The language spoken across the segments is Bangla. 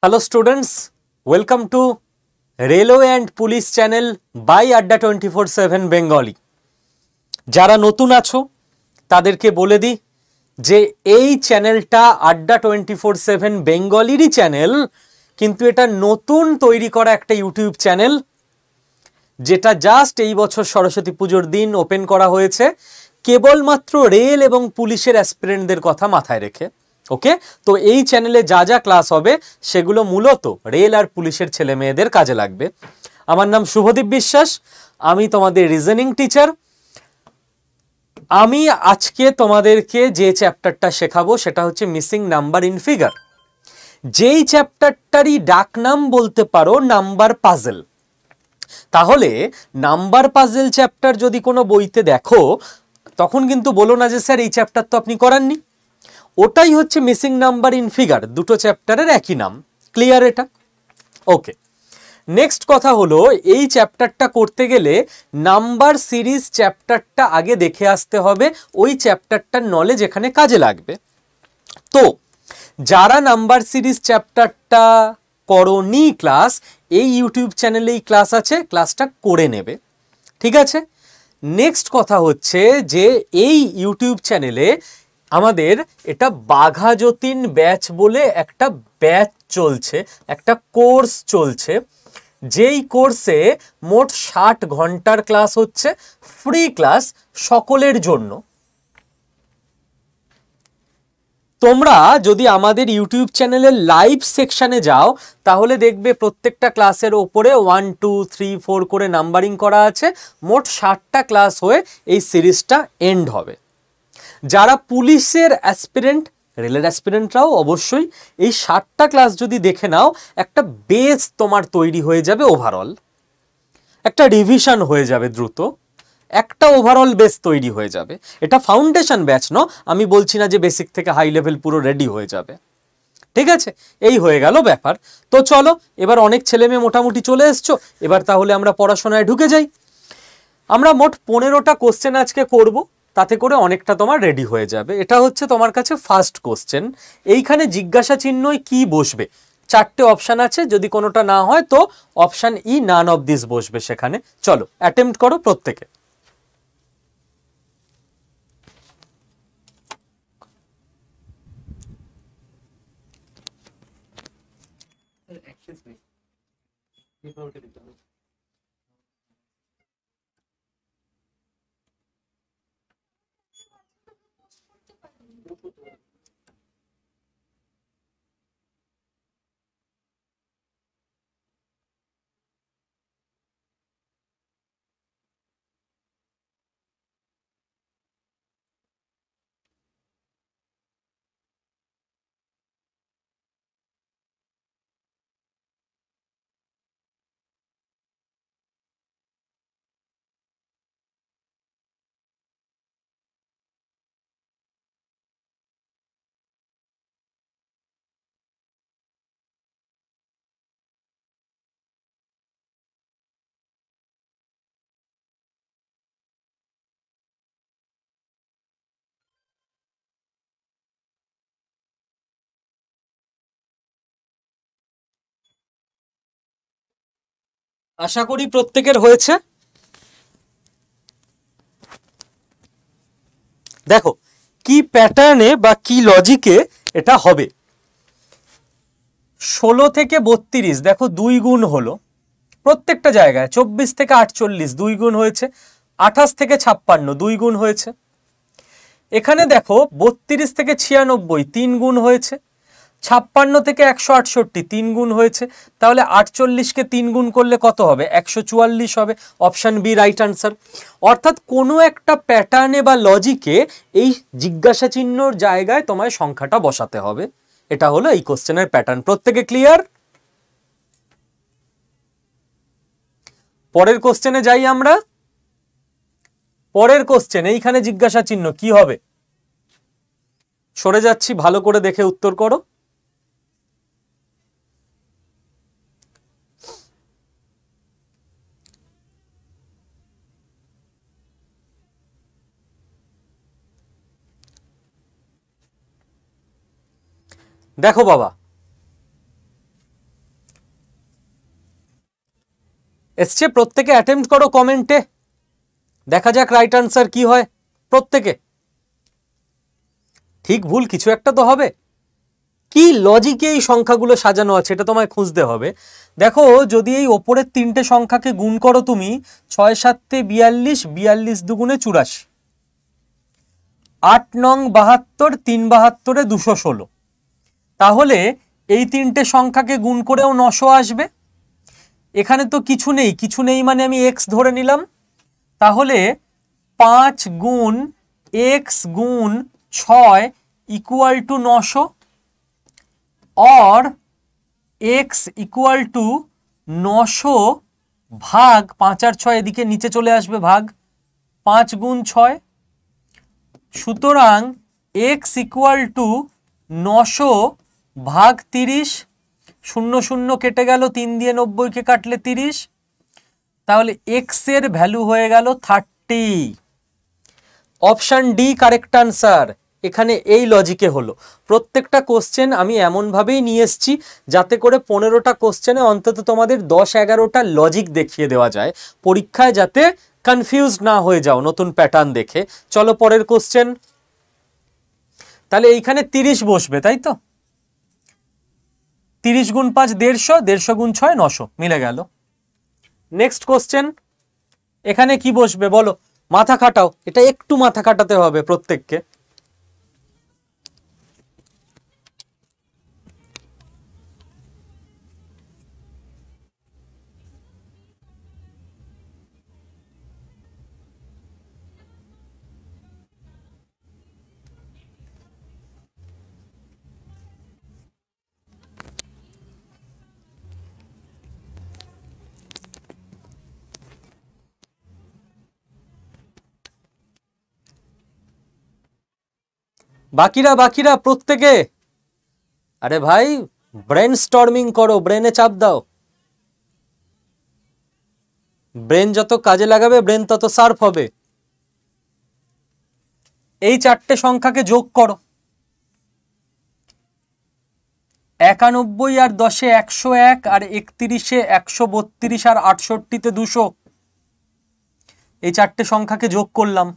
Hello students, welcome to Railway and Police channel by Adda 24/7 Bengali. যারা নতুন আছো তাদেরকে বলে দিই যে এই চ্যানেলটা আড্ডা 24/7 বেঙ্গলিরই চ্যানেল, কিন্তু এটা নতুন তৈরি করা একটা ইউটিউব চ্যানেল যেটা জাস্ট এই বছর সরস্বতী পুজোর দিন ওপেন করা হয়েছে কেবলমাত্র রেল এবং পুলিশের অ্যাসপিরেন্টদের কথা মাথায় রেখে। ওকে, তো এই চ্যানেলে যা যা ক্লাস হবে সেগুলো মূলত রেল আর পুলিশের ছেলে মেয়েদের কাজে লাগবে। আমার নাম শুভদীপ বিশ্বাস, আমি তোমাদের রিজনিং টিচার। আমি আজকে তোমাদেরকে যে চ্যাপ্টারটা শেখাবো সেটা হচ্ছে মিসিং নাম্বার ইন ফিগার। যেই চ্যাপ্টারটারই ডাকনাম বলতে পারো নাম্বার পাজেল। তাহলে নাম্বার পাজেল চ্যাপ্টার যদি কোনো বইতে দেখো তখন কিন্তু বলো না যে স্যার এই চ্যাপ্টার তো আপনি করাননি। ওটাই হচ্ছে মিসিং নাম্বার ইন ফিগার, দুটো চ্যাপ্টারের একই নাম। ক্লিয়ার এটা? ওকে, নেক্সট কথা হলো এই চ্যাপ্টারটা করতে গেলে নাম্বার সিরিজ চ্যাপ্টারটা আগে দেখে আসতে হবে, ওই চ্যাপ্টারটার নলেজ এখানে কাজে লাগবে। তো যারা নাম্বার সিরিজ চ্যাপ্টারটা করোনি ক্লাস, এই ইউটিউব চ্যানেলেই ক্লাস আছে, ক্লাসটা করে নেবে। ঠিক আছে, নেক্সট কথা হচ্ছে যে এই ইউটিউব চ্যানেলে আমাদের এটা বাঘা যতীন ব্যাচ বলে একটা ব্যাচ চলছে, একটা কোর্স চলছে, যেই কোর্সে মোট 60 ঘন্টার ক্লাস হচ্ছে, ফ্রি ক্লাস সকলের জন্য। তোমরা যদি আমাদের ইউটিউব চ্যানেলের লাইভ সেকশনে যাও তাহলে দেখবে প্রত্যেকটা ক্লাসের ওপরে 1, 2, 3, 4 করে নাম্বারিং করা আছে। মোট 60টা ক্লাস হয়ে এই সিরিজটা এন্ড হবে। যারা পুলিশের অ্যাসপিরেন্ট, রেলের অ্যাসপিরেন্টরাও অবশ্যই এই 60টা ক্লাস যদি দেখে নাও, একটা বেস তোমার তৈরি হয়ে যাবে, ওভারঅল একটা রিভিশন হয়ে যাবে দ্রুত, একটা ওভারঅল বেস তৈরি হয়ে যাবে। এটা ফাউন্ডেশন ব্যাচ ন, আমি বলছি না যে বেসিক থেকে হাই লেভেল পুরো রেডি হয়ে যাবে। ঠিক আছে, এই হয়ে গেল ব্যাপার। তো চলো, এবার অনেক ছেলে মেয়ে মোটামুটি চলে এসছো, এবার তাহলে আমরা পড়াশোনায় ঢুকে যাই। আমরা মোট 15টা কোশ্চেন আজকে করব, তাতে করে অনেকটা তোমার রেডি হয়ে যাবে। এটা হচ্ছে তোমার কাছে ফার্স্ট কোশ্চেন। এইখানে জিজ্ঞাসা চিহ্নই কি বসবে, 4টে অপশান আছে, যদি কোনোটা না হয় তো option E none of this বসবে সেখানে। চলো অ্যাটেম্প্ট করো প্রত্যেকে। আশা করি প্রত্যেকের হয়েছে। দেখো কি প্যাটার্নে বা কি লজিকে এটা হবে। 16 থেকে 32, দেখো 2 গুণ হলো প্রত্যেকটা জায়গায়। 24 থেকে 48 2 গুণ হয়েছে। 28 থেকে 56 2 গুণ হয়েছে। এখানে দেখো 32 থেকে 96 3 গুণ হয়েছে। 56 থেকে 168 3 গুণ হয়েছে। তাহলে 48কে 3 গুণ করলে কত হবে? 144 হবে। Option B right answer. অর্থাৎ কোনো একটা প্যাটার্নে বা লজিকে এই জিজ্ঞাসা চিহ্নর জায়গায় তোমায় সংখ্যাটা বসাতে হবে। এটা হলো এই কোশ্চেনের প্যাটার্ন। প্রত্যেকে ক্লিয়ার? পরের কোশ্চেনে যাই আমরা। পরের কোশ্চেন, এইখানে জিজ্ঞাসা চিহ্ন কি হবে? সরে যাচ্ছি, ভালো করে দেখে উত্তর করো। দেখো বাবা, এসছে? প্রত্যেকে অ্যাটেম্প্ট করো কমেন্টে, দেখা যাক রাইট আনসার কি হয়। প্রত্যেকে ঠিক ভুল কিছু একটা তো হবে। কি লজিকে এই সংখ্যাগুলো সাজানো আছে এটা তোমায় খুঁজতে হবে। দেখো, যদি এই ওপরের তিনটে সংখ্যাকে গুণ করো তুমি, 6 7 42, 42 দুগুণে 84, 8 9 72, 3 72 216, তাহলে এই তিনটে সংখ্যাকে গুণ করেও 900 আসবে। এখানে তো কিছু নেই, কিছু নেই মানে আমি x ধরে নিলাম, তাহলে 5 গুণ x গুণ 6 ইকুয়াল টু 900, और x ইকুয়াল টু 900 ভাগ 5 আর 6 এদিকে নিচে চলে আসবে, ভাগ 5 গুণ 6, সুতরাং x ইকুয়াল টু 900 ভাগ 30, 0 0 কেটে গেল, 3 দিয়ে 90 কে কাটলে 30, তাহলে x এর ভ্যালু হয়ে গেল 30। Option D correct answer. এখানে এই লজিকে হলো। প্রত্যেকটা কোশ্চেন আমি এমনভাবেই নিয়ে এসেছি যাতে করে 15টা কোশ্চেনে অন্তত তোমাদের 10-11টা লজিক দেখিয়ে দেওয়া যায়, পরীক্ষায় যাতে কনফিউজ না হয়ে যাও নতুন প্যাটার্ন দেখে। চলো পরের কোশ্চেন। তাহলে এইখানে 30 বসবে, তাই তো? 30 গুণ 5 150, 150 গুণ 6 900, মিলে গেল। নেক্সট কোশ্চেন, এখানে কি বসবে বলো? মাথা খাটাও, এটা একটু মাথা খাটাতে হবে প্রত্যেককে। বাকিরা প্রত্যেকে, আরে ভাই ব্রেন স্টর্মিং করো, ব্রেনে চাপ দাও। ব্রেন যত কাজে লাগাবে ব্রেন তত শার্প হবে। এই চারটে সংখ্যাকে যোগ করো, 91 আর 10-এ 101, আর 31-এ 132, আর 68-তে 200। এই চারটে সংখ্যাকে যোগ করলাম।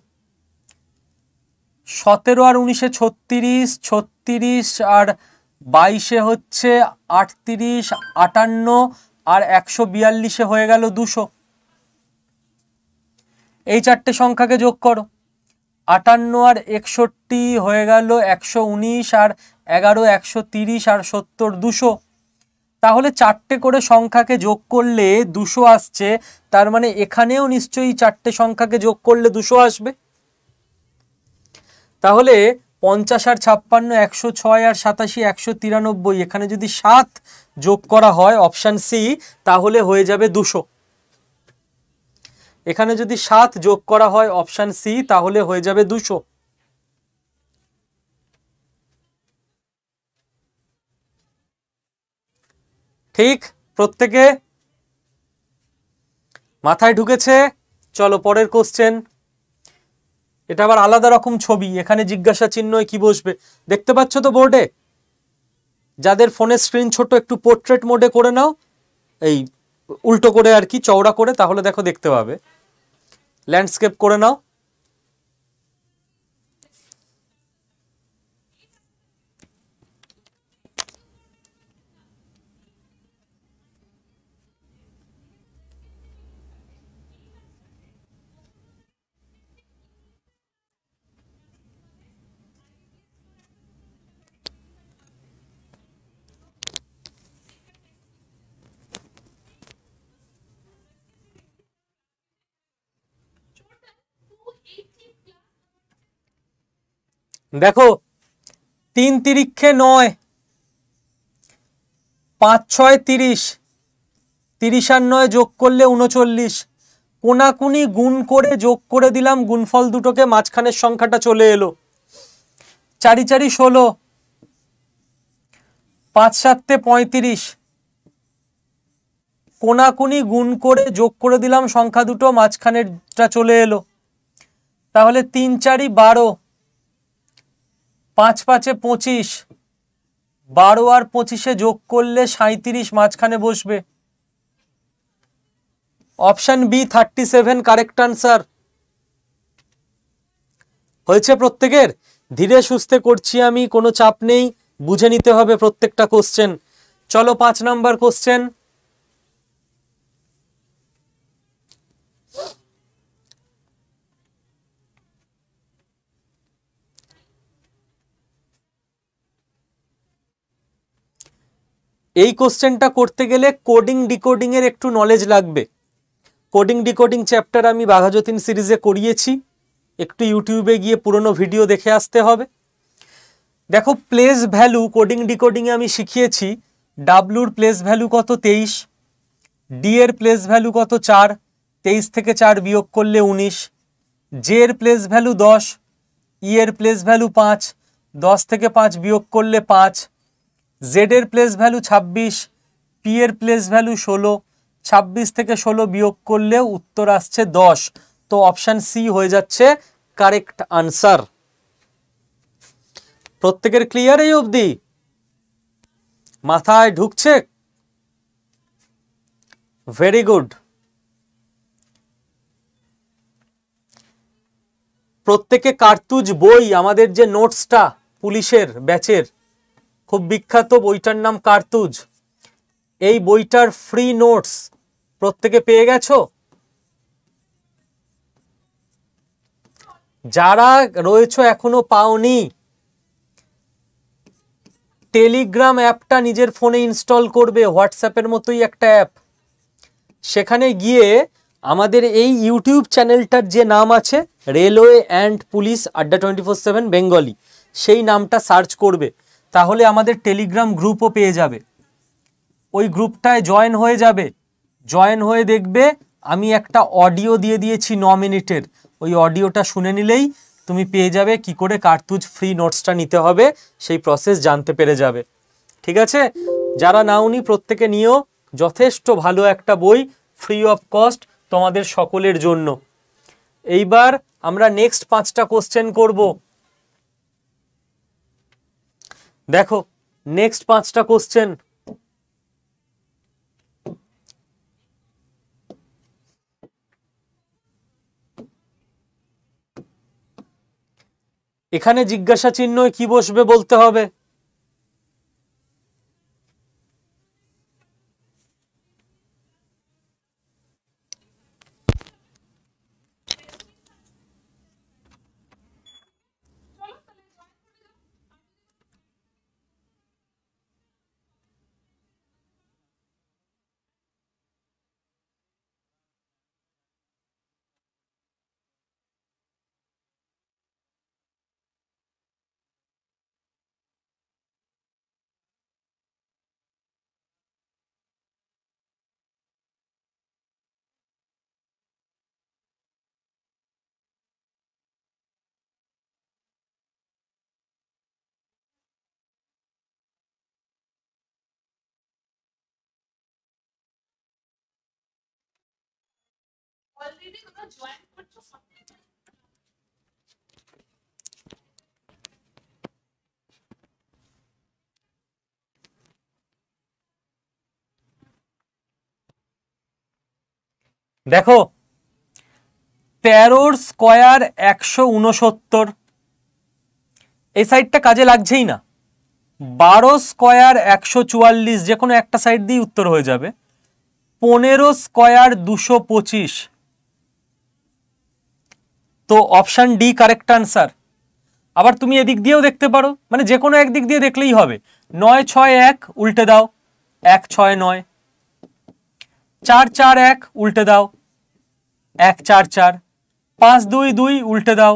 17 আর 19-এ 36, 36 আর 22-এ হচ্ছে 38, 58 আর 142-এ হয়ে গেল 200। এই চারটে সংখ্যাকে যোগ করো, 58 আর 61 হয়ে গেল 119, আর 11 130, আর 70 200। তাহলে চারটে করে সংখ্যাকে যোগ করলে 200 আসছে, তার মানে এখানেও নিশ্চয়ই চারটে সংখ্যাকে যোগ করলে 200 আসবে। তাহলে 50 আর 56, 106 আর 87, 193, এখানে যদি 7 যোগ করা হয় অপশন সি, তাহলে হয়ে যাবে 200। এখানে যদি 7 যোগ করা হয় অপশন সি, তাহলে হয়ে যাবে 200। ঠিক? প্রত্যেকে মাথায় ঢুকেছে? চলো পরের কোশ্চেন। এটা আবার আলাদা রকম ছবি, এখানে জিজ্ঞাসা চিহ্ন কি বসবে দেখতে পাচ্ছ তো বোর্ডে? যাদের ফোনের স্ক্রিন ছোট, একটু পোর্ট্রেট মোডে করে নাও, এই উল্টো করে আর কি, চওড়া করে, তাহলে দেখো দেখতে পাবে। ল্যান্ডস্কেপ করে নাও। দেখো 3 তিরিক্ষে 9, 5 6 30, 30 আর 9 যোগ করলে 39, কোনাকুনি গুণ করে যোগ করে দিলাম, গুণফল দুটোকে, মাঝখানের সংখ্যাটা চলে এলো। 4 4 16, 5 7 35, কোনাকুনি গুণ করে যোগ করে দিলাম সংখ্যা দুটো, মাঝখানেরটা চলে এলো। তাহলে 3 4 12, 5 5 25, 12 আর 25-এ যোগ করলে 37 মাঝখানে বসবে। Option B 37 correct answer. হয়েছে প্রত্যেকের? ধীরে সুস্থে করছি আমি, কোনো চাপ নেই, বুঝে নিতে হবে প্রত্যেকটা কোশ্চেন। চলো 5 নাম্বার কোশ্চেন। এই কোশ্চেনটা করতে গেলে কোডিং ডিকোডিং এর একটু নলেজ লাগবে। কোডিং ডিকোডিং চ্যাপ্টার আমি বাঘাযতীন সিরিজে করিয়েছি, একটু ইউটিউবে গিয়ে পুরনো ভিডিও দেখে আসতে হবে। দেখো প্লেস ভ্যালু কোডিং ডিকোডিং এ আমি শিখিয়েছি ডাব্লুর প্লেস ভ্যালু কত 23, ডি এর প্লেস ভ্যালু কত 4, 23 থেকে 4 বিয়োগ করলে 19, জে এর প্লেস ভ্যালু 10, ই এর প্লেস ভ্যালু 5, 10 থেকে 5 বিয়োগ করলে 5, জেড এর প্লেস ভ্যালু 26, পি এর প্লেস ভ্যালু 16, 26 থেকে 16 বিয়োগ করলে উত্তর আসছে 10। তো অপশন সি হয়ে যাচ্ছে কারেক্ট আনসার। প্রত্যেকের ক্লিয়ার এই অবধি? মাথায় ঢুকছে? Very good. প্রত্যেকে কার্তুজ বই, আমাদের যে নোটসটা পুলিশের ব্যাচের খুব বিখ্যাত বইটার নাম কার্তুজ, এই বইটার ফ্রি নোটস প্রত্যেকে পেয়ে গেছো? যারা রয়েছে এখনো পাওনি, টেলিগ্রাম অ্যাপটা নিজের ফোনে ইনস্টল করবে, হোয়াটসঅ্যাপের মতোই একটা অ্যাপ। সেখানে গিয়ে আমাদের এই ইউটিউব চ্যানেলটার যে নাম আছে রেলওয়ে অ্যান্ড পুলিশ আড্ডা 24/7 বেঙ্গলি, সেই নামটা সার্চ করবে, তাহলে আমাদের টেলিগ্রাম গ্রুপও পেয়ে যাবে। ওই গ্রুপটায় জয়েন হয়ে যাবে, জয়েন হয়ে দেখবে আমি একটা অডিও দিয়ে দিয়েছি 9 মিনিটের, ওই অডিওটা শুনে নিলেই তুমি পেয়ে যাবে কি করে কার্তুজ ফ্রি নোটসটা নিতে হবে, সেই প্রসেস জানতে পেরে যাবে। ঠিক আছে? যারা নাওনি প্রত্যেকে নিও, যথেষ্ট ভালো একটা বই, ফ্রি অফ কস্ট তোমাদের সকলের জন্য। এইবার আমরা নেক্সট 5টা কোশ্চেন করব। দেখো নেক্সট 5টা কোশ্চেন। এখানে জিজ্ঞাসা চিহ্ন কি বসবে বলতে হবে। দেখো 13 স্কয়ার 169, এই সাইডটা কাজে লাগছেই না। 12 স্কয়ার 144, যে কোনো একটা সাইড দিয়ে উত্তর হয়ে যাবে। 15 স্কয়ার 225, তো অপশন ডি কারেক্ট আনসার। আবার তুমি এদিক দিয়েও দেখতে পারো, মানে যে কোনো একদিক দিয়ে দেখলেই হবে। 9 6 1 উল্টে দাও, 1 6 9, 4 4 1 উল্টে দাও, 1 4 4, 5 2 2 উল্টে দাও,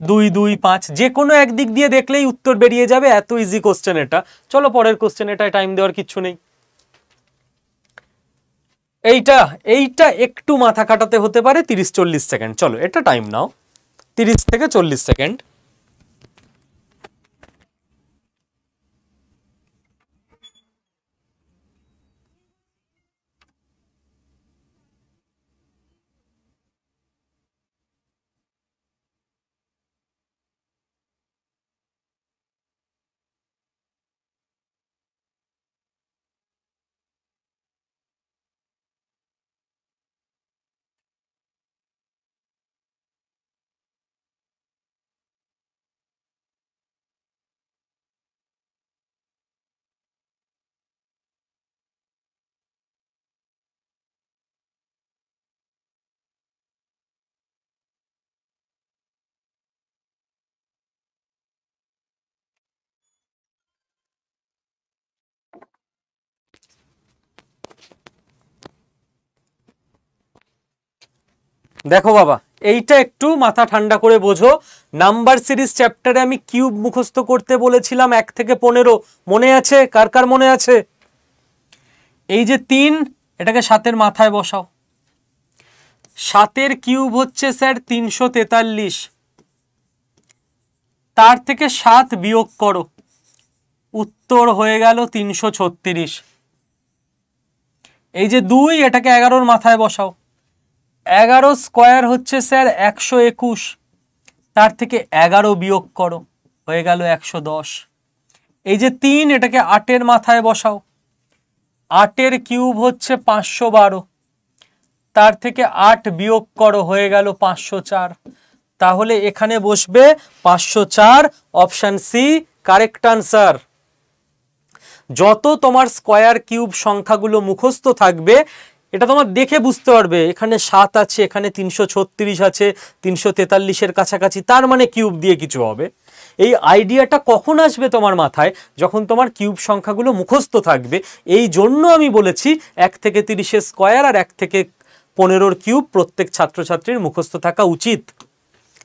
2 2 5, যে কোনো একদিক দিয়ে দেখলেই উত্তর বেরিয়ে যাবে। এত ইজি কোশ্চেন এটা। চলো পরের কোশ্চেন, এটায় টাইম দেওয়ার কিচ্ছু নেই। এইটা এইটা একটু মাথা খাটাতে হতে পারে, 30-40 সেকেন্ড। চলো এটা টাইম নাও, 30 থেকে 40 সেকেন্ড। দেখো বাবা, এইটা একটু মাথা ঠান্ডা করে বোঝো। নাম্বার সিরিজ চ্যাপ্টারে আমি কিউব মুখস্থ করতে বলেছিলাম 1 থেকে 15, মনে আছে? কার কার মনে আছে? এই যে 3, এটাকে 7-এর মাথায় বসাও। 7-এর কিউব হচ্ছে স্যার 343, তার থেকে 7 বিয়োগ করো, উত্তর হয়ে গেল 336। এই যে 2, এটাকে 11-এর মাথায় বসাও। 11 স্কোয়ার হচ্ছে স্যার 121, তার থেকে 11 বিয়োগ করো, হয়ে গেল 110। এই যে 3, এটাকে 8-এর মাথায় বসাও। 8-এর কিউব হচ্ছে 512, তার থেকে 8 বিয়োগ করো, হয়ে গেল 504। তাহলে এখানে বসবে 504, অপশন সি কারেক্ট আনসার। যত তোমার স্কয়ার কিউব সংখ্যাগুলো মুখস্থ থাকবে, এটা তোমার দেখে বুঝতে পারবে এখানে 7 আছে, এখানে 336 আছে, 343-এর কাছাকাছি, তার মানে কিউব দিয়ে কিছু হবে। এই আইডিয়াটা কখন আসবে তোমার মাথায়? যখন তোমার কিউব সংখ্যাগুলো মুখস্থ থাকবে। এই জন্য আমি বলেছি 1 থেকে 30-এর স্কয়ার আর 1 থেকে 15-এর কিউব প্রত্যেক ছাত্রছাত্রীর মুখস্থ থাকা উচিত।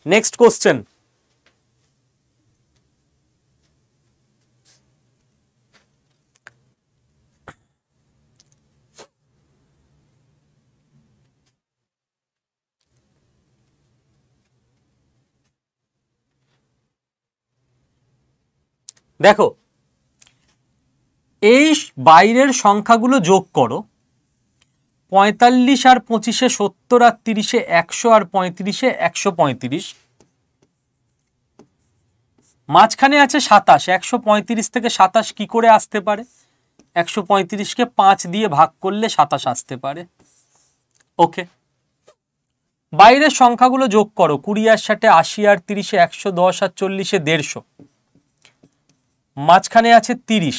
Next question. দেখো, এই বাইরের সংখ্যাগুলো যোগ করো। 45 আর 25-এ 70, আর 30-এ 100, আর 35-এ 135। মাঝখানে আছে 27। 135 থেকে 27 কি করে আসতে পারে? 135-কে 5 দিয়ে ভাগ করলে 27 আসতে পারে। ওকে, বাইরের সংখ্যাগুলো যোগ করো। 20 আর 60, 80 আর 30-এ 110, আর 40-এ 150। মাঝখানে আছে 30।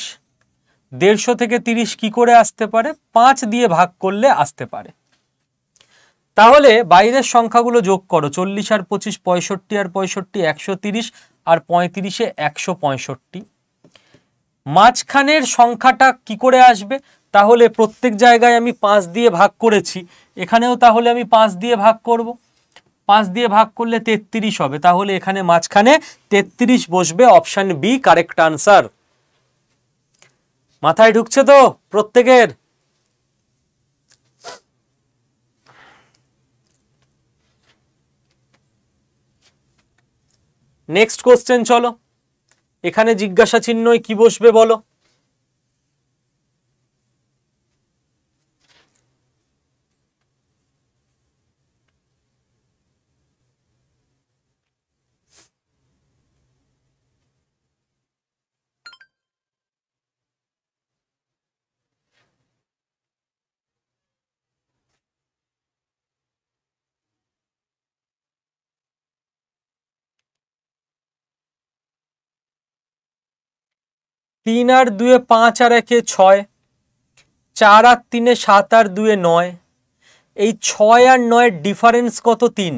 150 থেকে 30 কি করে আসতে পারে? 5 দিয়ে ভাগ করলে আসতে পারে। তাহলে বাইরের সংখ্যাগুলো যোগ করো। 40 আর 25, 65 আর 65, 130, আর 35-এ 165। মাঝখানের সংখ্যাটা কি করে আসবে? তাহলে প্রত্যেক জায়গায় আমি 5 দিয়ে ভাগ করেছি, এখানেও তাহলে আমি 5 দিয়ে ভাগ করব। 5 দিয়ে ভাগ করলে 33 হবে। তাহলে এখানে মাঝখানে 33 বসবে, অপশন বি কারেক্ট আনসার। মাথায় ঢুকছে তো প্রত্যেকের? নেক্সট কোশ্চেন চলো। এখানে জিজ্ঞাসা চিহ্নই কি বসবে বলো? তিন আর 2-এ 5, আর 1-এ 6, 4 আর 3-এ 7, আর 2-এ 9। এই 6 আর 9-এর ডিফারেন্স কত? 3।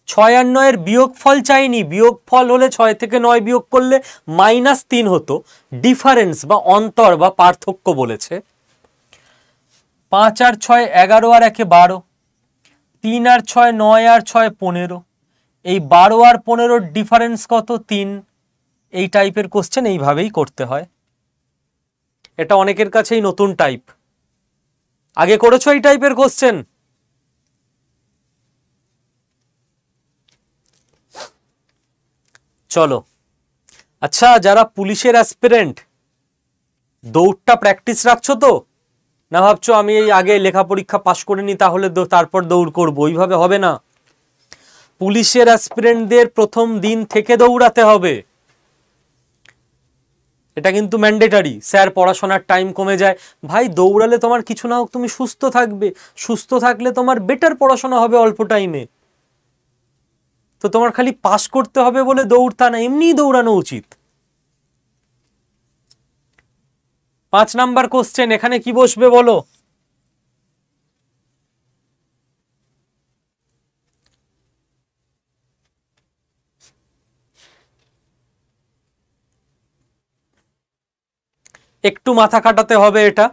6 আর 9-এর বিয়োগফল চাইনি, বিয়োগফল হলে 6 থেকে 9 বিয়োগ করলে -3 হতো। ডিফারেন্স বা অন্তর বা পার্থক্য বলেছে। 5 আর 6 11, আর 1-এ 12। 3 আর 6 9, আর 6 15। এই 12 আর 15-র ডিফারেন্স কত? 3। এই টাইপের কোশ্চেন এইভাবেই করতে হয়। এটা অনেকের কাছেই নতুন টাইপ। আগে করেছো এই টাইপের কোশ্চেন? চলো, আচ্ছা, যারা পুলিশের অ্যাসপিরেন্ট, দৌড়টা প্র্যাকটিস রাখছো তো? না ভাবছো আমি এই আগে লেখা পরীক্ষা পাশ করে নি তাহলে তারপর দৌড় করবো? ওইভাবে হবে না। পুলিশের অ্যাসপিরেন্টদের প্রথম দিন থেকে দৌড়াতে হবে। এটা কিন্তু ম্যান্ডেটারি। স্যার পড়াশোনার টাইম কমে যায়। ভাই, দৌড়ালে তোমার কিছু না হোক তুমি সুস্থ থাকবে। সুস্থ থাকলে তোমার বেটার পড়াশোনা হবে অল্প টাইমে। তো তোমার খালি পাস করতে হবে বলে দৌড়তা না, এমনিই দৌড়ানো উচিত। 5 নাম্বার কোশ্চেন, এখানে কি বসবে বলো? একটু মাথা খাটাতে হবে এটা।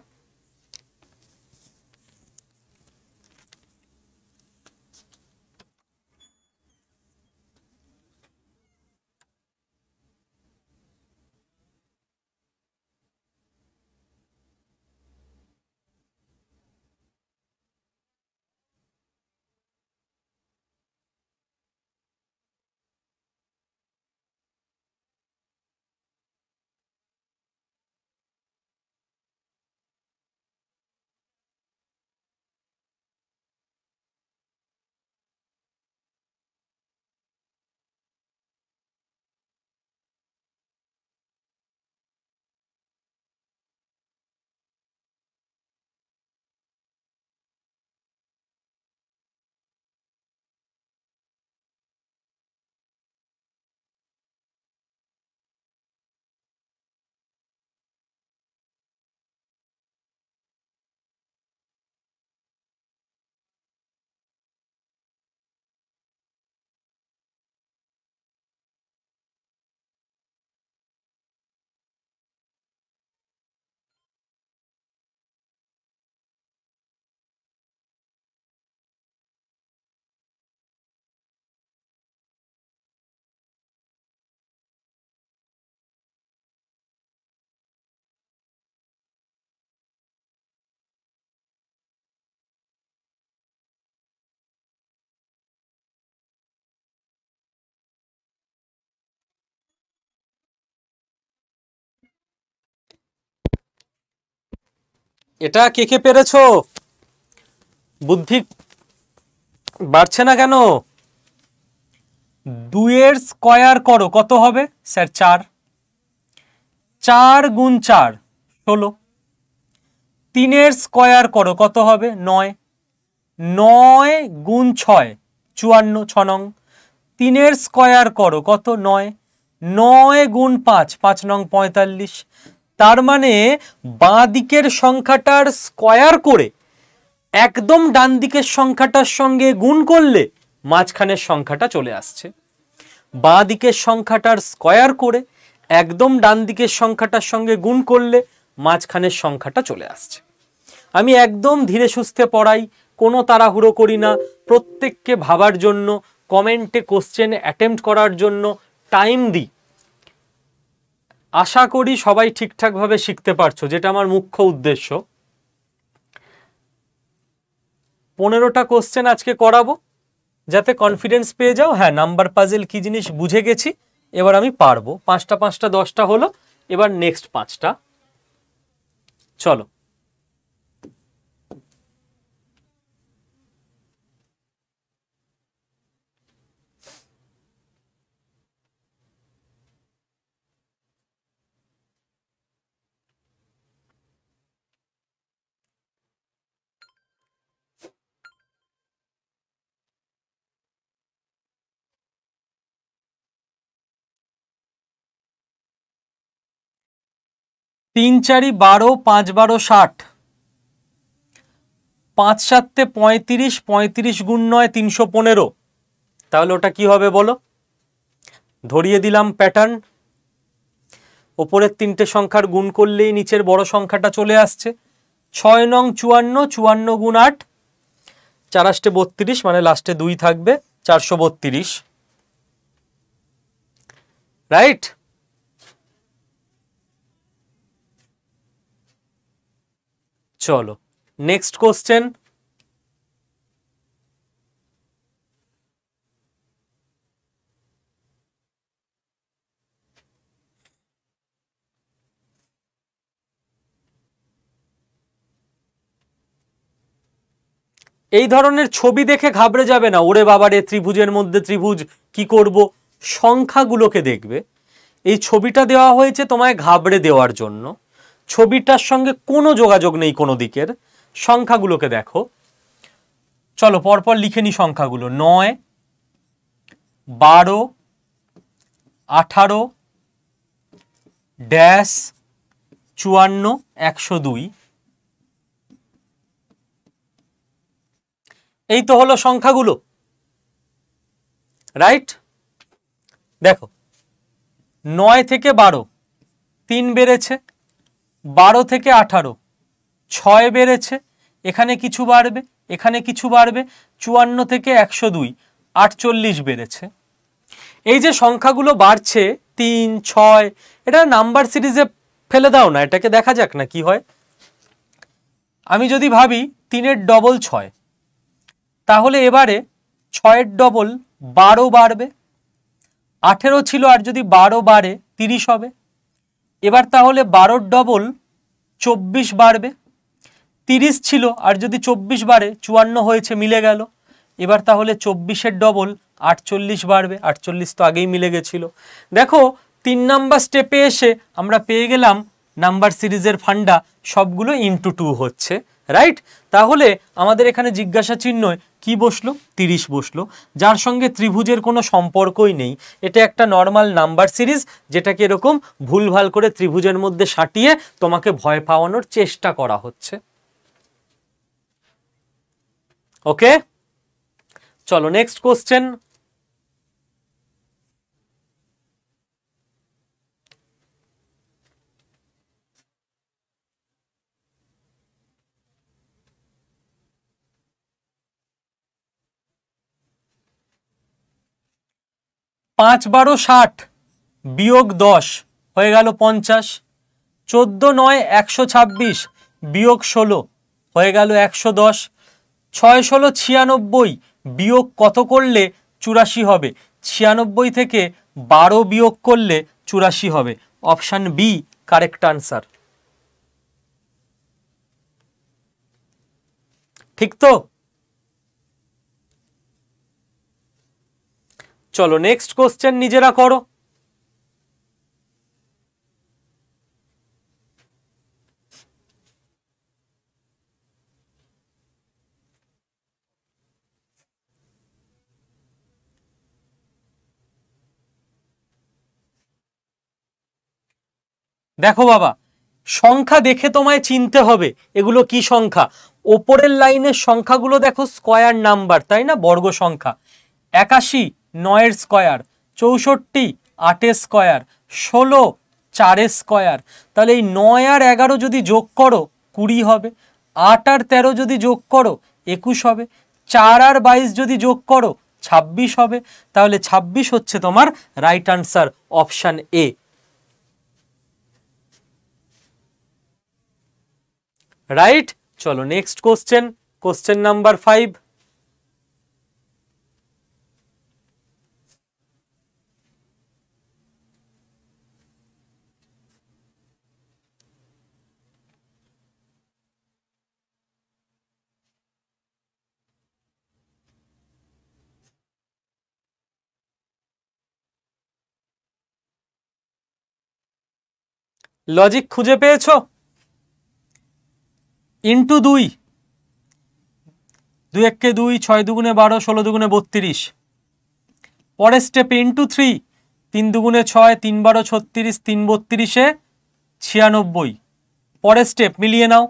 এটা কে কে পেরেছো? বুদ্ধি বাড়ছে না কেন? 2 এর স্কয়ার করো, কত হবে স্যার? 4। 4 গুণ 4 16। 3 এর স্কয়ার করো, কত হবে? 9। 9 গুণ 6 54, 6 নং। 3 এর স্কয়ার করো, কত? 9। 9 গুণ 5 5 নং 45। তার মানে বাঁ দিকের সংখ্যাটার স্কয়ার করে একদম ডান দিকের সংখ্যাটার সঙ্গে গুণ করলে মাঝখানের সংখ্যাটা চলে আসছে। বাঁ দিকের সংখ্যাটার স্কয়ার করে একদম ডান দিকের সংখ্যাটার সঙ্গে গুণ করলে মাঝখানের সংখ্যাটা চলে আসছে। আমি একদম ধীরে সুস্থে পড়াই, কোনো তাড়াহুড়ো করি না, প্রত্যেককে ভাবার জন্য, কমেন্টে কোশ্চেন অ্যাটেম্প্ট করার জন্য টাইম দিই। আশা করি সবাই ঠিকঠাকভাবে শিখতে পারছো, যেটা আমার মুখ্য উদ্দেশ্য। 15টা কোশ্চেন আজকে করাবো, যাতে কনফিডেন্স পেয়ে যাও, হ্যাঁ নাম্বার পাজেল কি জিনিস বুঝে গেছি, এবার আমি পারবো। 5টা 5টা 10টা হলো, এবার নেক্সট 5টা। চলো। তিন 4 12, 5 12 60, 5 7 35, 35 গুণ 9 315। তাহলে ওটা কি হবে বলো? ধরিয়ে দিলাম প্যাটার্ন। ওপরের 3টে সংখ্যার গুণ করলেই নিচের বড় সংখ্যাটা চলে আসছে। 6 নং 54, 54 গুণ 8 4 8 32, মানে লাস্টে 2 থাকবে, 432। রাইট? চলো নেক্সট কোশ্চেন। এই ধরনের ছবি দেখে ঘাবড়ে যাবে না, ওরে বাবারে ত্রিভুজের মধ্যে ত্রিভুজ, কি করব? সংখ্যাগুলোকে দেখবে। এই ছবিটা দেওয়া হয়েছে তোমায় ঘাবড়ে দেওয়ার জন্য, ছবিটার সঙ্গে কোনো যোগাযোগ নেই কোনো দিকের। সংখ্যাগুলোকে দেখো। চলো পরপর লিখে নি সংখ্যাগুলো। 9 12 18 ড্যাশ 54 102। এই তো হলো সংখ্যাগুলো। রাইট? দেখো 9 থেকে 12 3 বেড়েছে, 12 থেকে 18 6 বেড়েছে, এখানে কিছু বাড়বে, এখানে কিছু বাড়বে, 54 থেকে 102 48 বেড়েছে। এই যে সংখ্যাগুলো বাড়ছে 3 6, এটা নাম্বার সিরিজে ফেলে দাও না, এটাকে দেখা যাক না কি হয়। আমি যদি ভাবি 3 এর ডবল 6, তাহলে এবারে 6 এর ডবল 12 বাড়বে। 18 ছিল, আর যদি 12 বাড়ে 30 হবে। এবার তাহলে 12 ডবল 24 বাড়বে। 30 ছিল, আর যদি 24 বাড়ে 54 হয়েছে, মিলে গেল। এবার তাহলে 24 ডবল 48 বাড়বে। 48 তো আগেই মিলে গেছিল। দেখো 3 নাম্বার স্টেপে এসে আমরা পেয়ে গেলাম নাম্বার সিরিজের ফান্ডা, সবগুলো ইনটু 2 হচ্ছে। রাইট? তাহলে আমাদের এখানে জিজ্ঞাসা চিহ্ন কি বসলো? 30 বসলো, যার সঙ্গে ত্রিভুজের কোনো সম্পর্কই নেই। এটা একটা নর্মাল নাম্বার সিরিজ, যেটাকে এরকম ভুলভাল করে ত্রিভুজের মধ্যে সাঁটিয়ে তোমাকে ভয় পাওয়ানোর চেষ্টা করা হচ্ছে। ওকে, চলো নেক্সট কোশ্চেন। পাঁচ 12 60 বিয়োগ 10 হয়ে গেল 50। 14 9 126 বিয়োগ 16 হয়ে গেল 110। 6 16 96 বিয়োগ কত করলে 84 হবে? 96 থেকে 12 বিয়োগ করলে 84 হবে। Option B correct answer. ঠিক তো? চলো নেক্সট কোশ্চেন নিজেরা করো। দেখো বাবা, সংখ্যা দেখে তোমায় চিনতে হবে এগুলো কি সংখ্যা। ওপরের লাইনের সংখ্যাগুলো দেখো স্কয়ার নাম্বার, তাই না, বর্গ সংখ্যা। 81 9 স্কয়ার, 64 8 স্কয়ার, 16 4 স্কয়ার। তাহলে এই 9 আর 11 যদি যোগ করো 20 হবে, 8 আর 13 যদি যোগ করো 21 হবে, 4 আর 22 যদি যোগ করো 26 হবে। তাহলে 26 হচ্ছে তোমার right answer, option A. Right. চলো next question, question number 5। Logic খুঁজে পেয়েছো? ইন্টু 2, 2 একে 2, 6 দুগুণে 12, 16 দুগুণে 32। পরের স্টেপে ইন্টু 3, 3 দুগুণে 6, 3 12 36, 3 32 96। পরের স্টেপ মিলিয়ে নাও,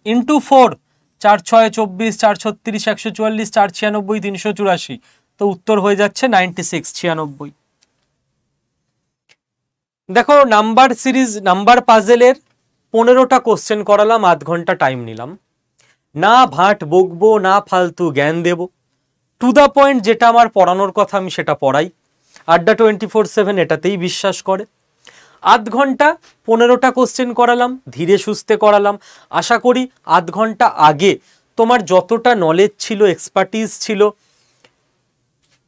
ইন্টু 4, 4 6 24, 4 36 144, 4 96 384। তো উত্তর হয়ে যাচ্ছে 96, 96। দেখো নাম্বার সিরিজ, নাম্বার পাজেলের 15টা কোশ্চেন করালাম, আধ ঘন্টা টাইম নিলাম। না ভাট বকবো, না ফালতু জ্ঞান দেব, টু দ্য পয়েন্ট যেটা আমার পড়ানোর কথা আমি সেটা পড়াই। আড্ডা 24/7 এটাতেই বিশ্বাস করে। আধ ঘন্টা 15টা কোশ্চেন করালাম, ধীরে সুস্থে করালাম। আশা করি আধ ঘন্টা আগে তোমার যতটা নলেজ ছিল, এক্সপার্টিস ছিল,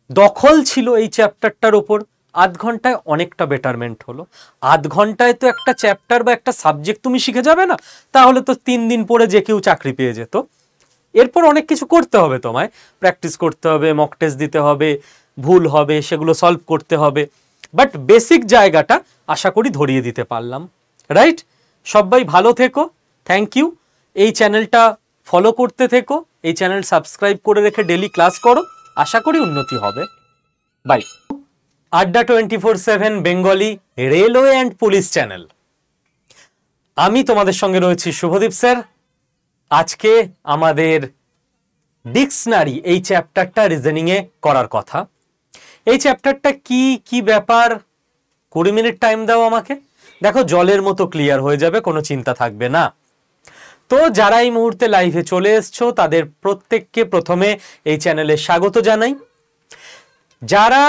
দখল ছিল এই চ্যাপ্টারটার ওপর, আধ ঘন্টায় অনেকটা বেটারমেন্ট হলো। আধ ঘন্টায় তো একটা চ্যাপ্টার বা একটা সাবজেক্ট তুমি শিখে যাবে না, তাহলে তো 3 দিন পরে যে কেউ চাকরি পেয়ে যেত। এরপর অনেক কিছু করতে হবে, তোমায় প্র্যাকটিস করতে হবে, মক টেস্ট দিতে হবে, ভুল হবে সেগুলো সলভ করতে হবে। বাট বেসিক জায়গাটা আশা করি ধরিয়ে দিতে পারলাম। রাইট? সবাই ভালো থেকো, থ্যাংক ইউ। এই চ্যানেলটা ফলো করতে থেকো, এই চ্যানেল সাবস্ক্রাইব করে রেখে ডেলি ক্লাস করো, আশা করি উন্নতি হবে। By. Adda 24/7 Bengali railway and police channel. আমি তোমাদের সঙ্গে রয়েছি শুভদীপ স্যার। আজকে আমাদের ডিকশনারি এই চ্যাপ্টারটা রিজনিং এ করার কথা। এই চ্যাপ্টারটা কি কি ব্যাপার, 20 মিনিট টাইম দাও আমাকে, দেখো জলের মতো ক্লিয়ার হয়ে যাবে, কোনো চিন্তা থাকবে না। তো যারা এই মুহূর্তে লাইভে চলে এসছো তাদের প্রত্যেককে প্রথমে এই চ্যানেলে স্বাগত জানাই। যারা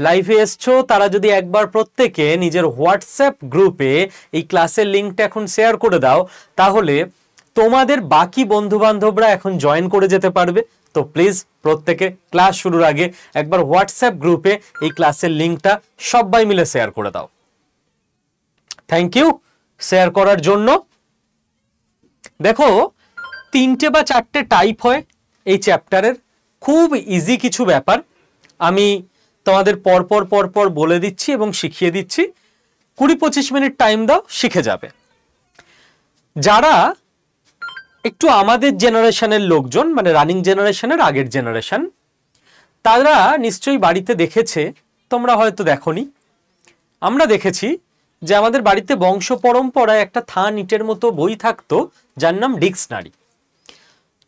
লাইভে এসছো তারা যদি একবার প্রত্যেকে নিজের হোয়াটসঅ্যাপ গ্রুপে এই ক্লাসের লিঙ্কটা এখন শেয়ার করে দাও, তাহলে তোমাদের বাকি বন্ধু বান্ধবরা এখন জয়েন করে যেতে পারবে। তো প্লিজ প্রত্যেকে ক্লাস শুরুর আগে একবার হোয়াটসঅ্যাপ গ্রুপে এই ক্লাসের লিঙ্কটা সবাই মিলে শেয়ার করে দাও। থ্যাংক ইউ শেয়ার করার জন্য। দেখো 3টে বা 4টে টাইপ হয় এই চ্যাপ্টারের, খুব ইজি কিছু ব্যাপার আমি তোমাদের পরপর পরপর বলে দিচ্ছি এবং শিখিয়ে দিচ্ছি। 20-25 মিনিট টাইম দাও, শিখে যাবে। যারা একটু আমাদের জেনারেশনের লোকজন, মানে রানিং জেনারেশনের আগের জেনারেশন, তারা নিশ্চয়ই বাড়িতে দেখেছে, তোমরা হয়তো দেখোনি, আমরা দেখেছি যে আমাদের বাড়িতে বংশ পরম্পরায় একটা থান ইটের মতো বই থাকতো যার নাম ডিকশনারি।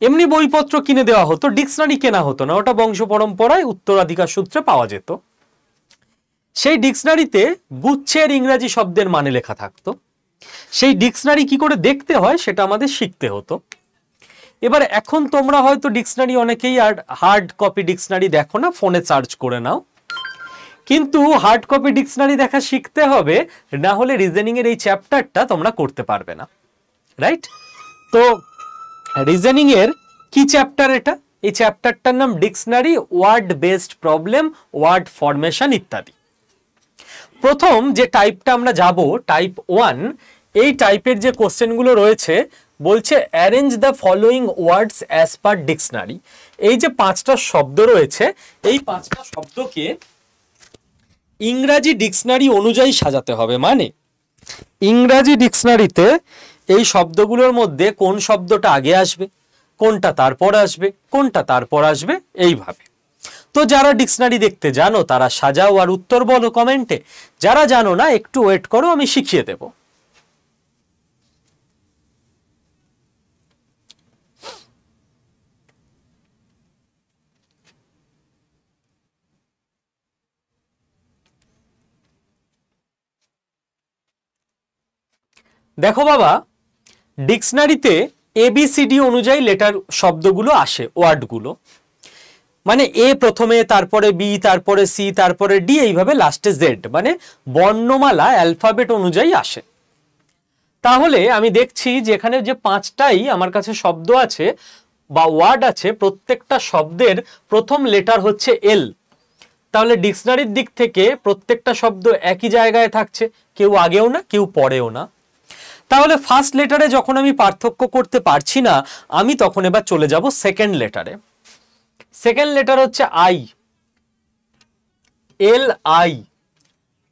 এমনি বইপত্র কিনে দেওয়া হতো, ডিকশনারি কেনা হতো না, ওটা বংশ পরম্পরায় উত্তরাধিকার সূত্রে পাওয়া যেত। সেই ডিকশনারিতে গুচ্ছের ইংরাজি শব্দের মানে লেখা থাকতো। সেই ডিকশনারি কি করে দেখতে হয় সেটা আমাদের শিখতে হতো। এবার এখন তোমরা হয়তো ডিকশনারি অনেকেই আর হার্ড কপি ডিকশনারি দেখো না, ফোনে সার্চ করে নাও, কিন্তু হার্ড কপি ডিকশনারি দেখা শিখতে হবে, না হলে রিজনিং এর এই চ্যাপ্টারটা তোমরা করতে পারবে না। রাইট? তো রিজনিং এর কি চ্যাপ্টার এটা? এই চ্যাপ্টারটার নাম dictionary, word based problem, word formation ইত্যাদি। প্রথম যে টাইপটা আমরা যাব, টাইপ 1, এই টাইপের যে কোশ্চেনগুলো রয়েছে বলছে arrange the following words as per dictionary. এই যে 5টা শব্দ রয়েছে, এই 5টা শব্দকে ইংরাজি ডিকশনারি অনুযায়ী সাজাতে হবে। মানে ইংরাজি ডিকশনারিতে এই শব্দগুলোর মধ্যে কোন শব্দটা আগে আসবে, কোনটা তারপর আসবে, কোনটা তারপর আসবে, এইভাবে। তো যারা ডিকশনারি দেখতে জানো তারা সাজাও আর উত্তর বলো কমেন্টে। যারা জানো না একটু ওয়েট করো, আমি শিখিয়ে দেব। দেখো বাবা, ডিকশনারিতে এবিসিডি অনুযায়ী লেটার শব্দগুলো আসে, ওয়ার্ডগুলো। মানে এ প্রথমে, তারপরে বি, তারপরে সি, তারপরে ডি, এইভাবে লাস্টে জেড, মানে বর্ণমালা অ্যালফাবেট অনুযায়ী আসে। তাহলে আমি দেখছি যে এখানে যে 5টাই আমার কাছে শব্দ আছে বা ওয়ার্ড আছে, প্রত্যেকটা শব্দের প্রথম লেটার হচ্ছে এল। তাহলে ডিকশনারির দিক থেকে প্রত্যেকটা শব্দ একই জায়গায় থাকছে, কেউ আগেও না কেউ পরেও না। তাহলে ফার্স্ট লেটারে যখন আমি পার্থক্য করতে পারছি না, আমি তখন এবার চলে যাব সেকেন্ড লেটারে। সেকেন্ড লেটার হচ্ছে আই, এল আই।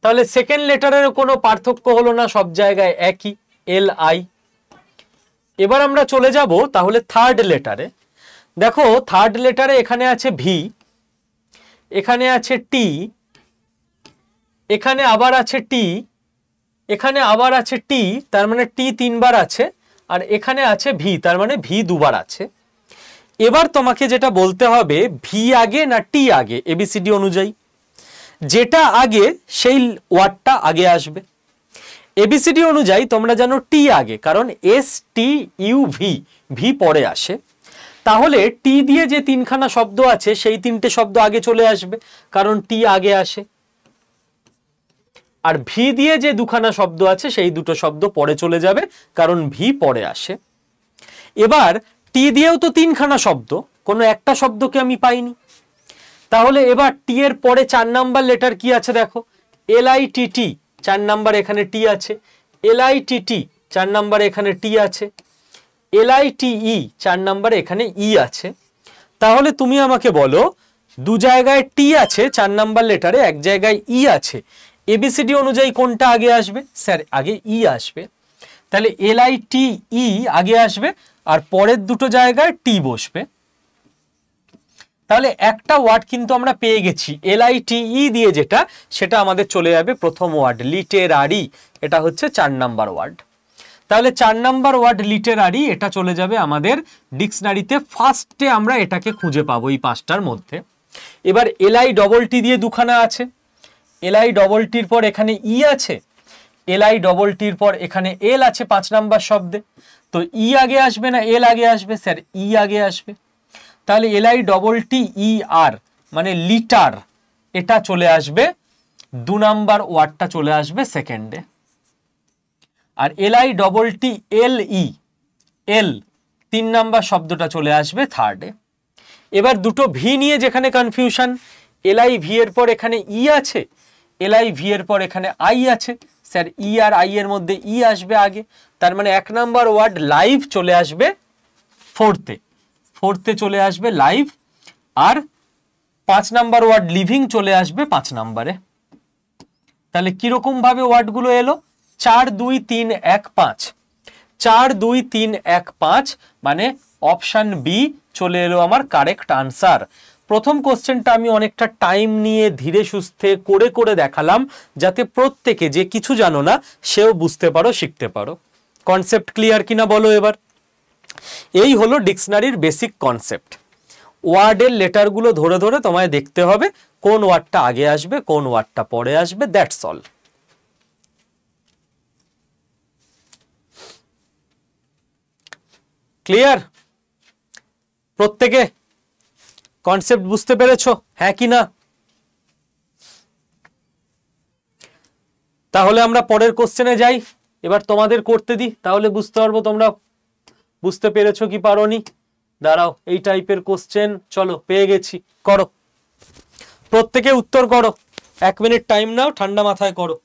তাহলে সেকেন্ড লেটারের কোনো পার্থক্য হলো না, সব জায়গায় একই, এল আই। এবার আমরা চলে যাব তাহলে থার্ড লেটারে। দেখো থার্ড লেটারে এখানে আছে ভি, এখানে আছে টি, এখানে আবার আছে টি, এখানে আবার আছে টি, তার মানে টি 3বার আছে, আর এখানে আছে ভি, তার মানে ভি 2বার আছে। এবার তোমাকে যেটা বলতে হবে, ভি আগে না টি আগে এবিসিডি অনুযায়ী। যেটা আগে সেই ওয়ার্ডটা আগে আসবে। এবিসিডি অনুযায়ী তোমরা জানো টি আগে, কারণ S T U V, V পরে আসে। তাহলে টি দিয়ে যে 3খানা শব্দ আছে সেই 3টে শব্দ আগে চলে আসবে, কারণ টি আগে আসে। আর ভি দিয়ে যে 2খানা শব্দ আছে সেই 2টো শব্দ পরে চলে যাবে, কারণ ভি পরে আসে। এবার টি দিয়েও তো 3খানা শব্দ, কোনো একটা শব্দকে আমি পাইনি। তাহলে এবার টি এর পরে 4 নাম্বার লেটার কি আছে দেখো, L I T T, 4 number এখানে টি আছে, L I T T 4 number এখানে টি আছে, L I T E 4 number এখানে ই আছে। তাহলে তুমি আমাকে বলো, 2 জায়গায় টি আছে 4 নাম্বার লেটারে, এক জায়গায় ই আছে, এবিসিডি অনুযায়ী কোনটা আগে আসবে? স্যার আগে ই আসবে। তাহলে এল আই টি ই আগে আসবে, আর পরের 2টো জায়গায় টি বসবে। তাহলে একটা ওয়ার্ড কিন্তু আমরা পেয়ে গেছি, এল আই টি ই দিয়ে যেটা, সেটা আমাদের চলে যাবে প্রথম ওয়ার্ড লিটেরারি, এটা হচ্ছে 4 নাম্বার ওয়ার্ড। তাহলে 4 নাম্বার ওয়ার্ড লিটেরারি, এটা চলে যাবে আমাদের ডিকশনারিতে ফার্স্টে, আমরা এটাকে খুঁজে পাবো এই 5টার মধ্যে। এবার এল আই ডবল টি দিয়ে 2খানা আছে, এল আই ডবল টির পর এখানে ই আছে, এল আই ডবল টির পর এখানে এল আছে 5 নাম্বার শব্দে। তো ই আগে আসবে না এল আগে আসবে? স্যার ই আগে আসবে। তাহলে এল আই ডবল টি ই আর মানে লিটার, এটা চলে আসবে 2 নাম্বার ওয়ার্ডটা চলে আসবে সেকেন্ডে। আর L I double T L E, L 3 number শব্দটা চলে আসবে থার্ডে। এবার 2টো ভি নিয়ে যেখানে কনফিউশন, এল আই ভি এর পর এখানে ই আছে, এল আই ভি এর পর এখানে আই আছে, স্যার ই আর আই এর মধ্যে ই আসবে আগে, তার মানে 1 নাম্বার ওয়ার্ড লাইভ চলে আসবে ফোর্থে, ফোর্থে চলে আসবে লাইভ। আর 5 নাম্বার ওয়ার্ড লিভিং চলে আসবে 5 নাম্বারে। তাহলে কিরকম ভাবে ওয়ার্ডগুলো এলো, 4 2 3 1 5, 4 2 3 1 5, মানে অপশন বি চলে এলো আমার কারেক্ট আনসার। প্রথম কোশ্চেনটা আমি অনেকটা টাইম নিয়ে ধীরে সুস্থে করে করে দেখালাম, যাতে প্রত্যেকে যে কিছু জানো না সেও বুঝতে পারো, শিখতে পারো। কনসেপ্ট ক্লিয়ার কিনা বলো এবার? এই হলো ডিকশনারির বেসিক কনসেপ্ট। ওয়ার্ডের লেটারগুলো ধরে ধরে তোমায় দেখতে হবে কোন ওয়ার্ডটা আগে আসবে, কোন ওয়ার্ডটা পরে আসবে, দ্যাটস অল। ক্লিয়ার? প্রত্যেকে কনসেপ্ট বুঝতে পেরেছো, হ্যাঁ কি না? তাহলে আমরা পরের কোশ্চেনে যাই, এবার তোমাদের করতে দিই, তাহলে বুঝতে পারবো তোমরা বুঝতে পেরেছো কি পারোনি। দাঁড়াও, এই টাইপের কোশ্চেন, চলো পেয়ে গেছি, করো প্রত্যেকে উত্তর করো। 1 মিনিট টাইম নাও, ঠান্ডা মাথায় করো।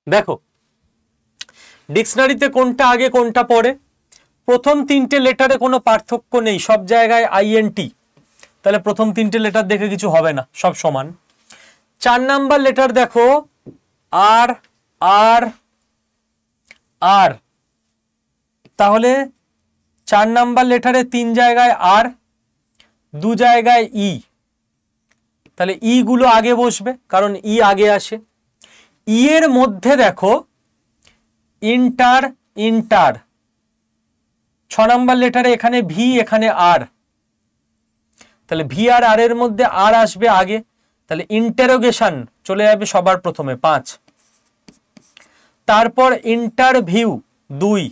দেখো ডিকশনারিতে কোনটা আগে কোনটা পরে, প্রথম তিনটে লেটারে কোনো পার্থক্য নেই, সব জায়গায় আইএনটি, তাহলে প্রথম তিনটে লেটার দেখে কিছু হবে না, সব সমান। 4 নাম্বার লেটার দেখো আর আর আর, তাহলে 4 নাম্বার লেটারে 3 জায়গায় আর, 2 জায়গায় ই, তাহলে ই গুলো আগে বসবে কারণ ই আগে আসে। ই এর মধ্যে দেখো ইন্টার ইন্টার, 6 নাম্বার লেটারে এখানে ভি এখানে আর, তাহলে ভি আর আর এর মধ্যে আর আসবে আগে, তাহলে ইন্টারোগেশন চলে যাবে সবার প্রথমে 5। তারপর ইন্টারভিউ 2,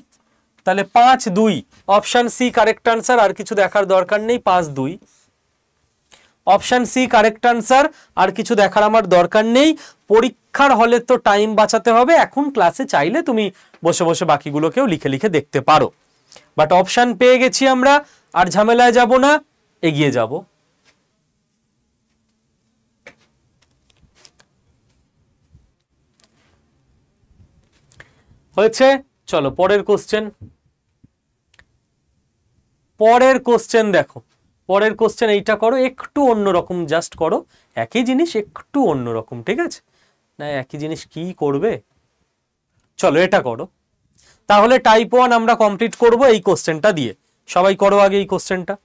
তাহলে 5 2, অপশন সি কারেক্ট আনসার, আর কিছু দেখার দরকার নেই, 5 2, অপশন সি কারেক্ট আনসার, আর কিছু দেখার আমার দরকার নেই। পরীক্ষার হলে তো টাইম বাঁচাতে হবে, এখন ক্লাসে চাইলে তুমি বসে বসে বাকিগুলোকেও লিখে লিখে দেখতে পারো, বাট অপশন পেয়ে গেছি আমরা, আর ঝামেলায় যাব না, এগিয়ে যাব। হয়েছে, চলো পরের কোশ্চেন। পরের কোশ্চেন দেখো, পরের কোশ্চেন এইটা করো, একটু অন্যরকম জাস্ট করো, একই জিনিস একটু অন্যরকম, ঠিক আছে না? একই জিনিস কি করবে, চলো এটা করো। তাহলে টাইপ 1 আমরা কমপ্লিট করব এই কোশ্চেনটা দিয়ে। সবাই করো আগে এই কোশ্চেনটা।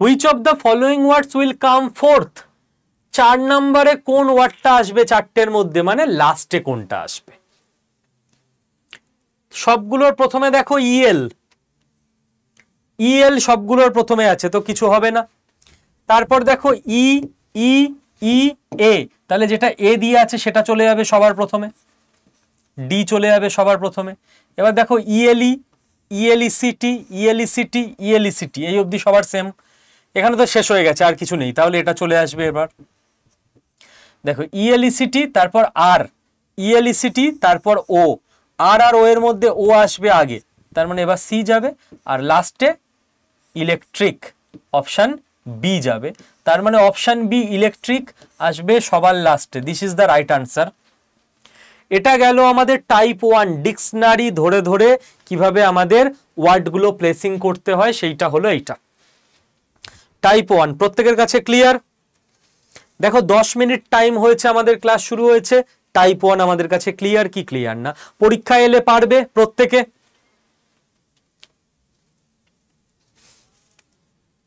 Which of the following words will come fourth? 4 নম্বরে কোন ওয়ার্ডটা আসবে চারটের মধ্যে, মানে লাস্টে কোনটা আসবে? সবগুলোর প্রথমে দেখো ইএল, ইএল সবগুলোর প্রথমে আছে, তো কিছু হবে না। তারপর দেখো ই ই ই এ, তাহলে যেটা এ দিয়ে আছে সেটা চলে যাবে সবার প্রথমে, ডি চলে যাবে সবার প্রথমে। এবার দেখো ইএলই, ইএলইসিটি, ইএলইসিটি, ইএলইসিটি, এই অবধি সবার সেম, এখানে তো শেষ হয়ে গেছে আর কিছু নেই, তাহলে এটা চলে আসবে। এবার দেখো ইএলইসিটি, তারপর আর, ইএলইসিটি, তারপর ও, আর ও এর মধ্যে ও আসবে আগে, তার মানে এবার সি যাবে, আর লাস্টে ইলেকট্রিক, অপশন বি যাবে, তার মানে অপশন বি ইলেকট্রিক আসবে সবার লাস্টে। This is the right answer. এটা গেল আমাদের টাইপ 1 ডিকশনারি ধরে ধরে কিভাবে আমাদের ওয়ার্ডগুলো প্লেসিং করতে হয়, সেইটা হলো এইটা টাইপ 1। প্রত্যেকের কাছে ক্লিয়ার? দেখো 10 মিনিট টাইম হয়েছে, আমাদের ক্লাস শুরু হয়েছে, টাইপ 1 আমাদের কাছে ক্লিয়ার কি ক্লিয়ার না? পরীক্ষা এলে পারবে প্রত্যেকে?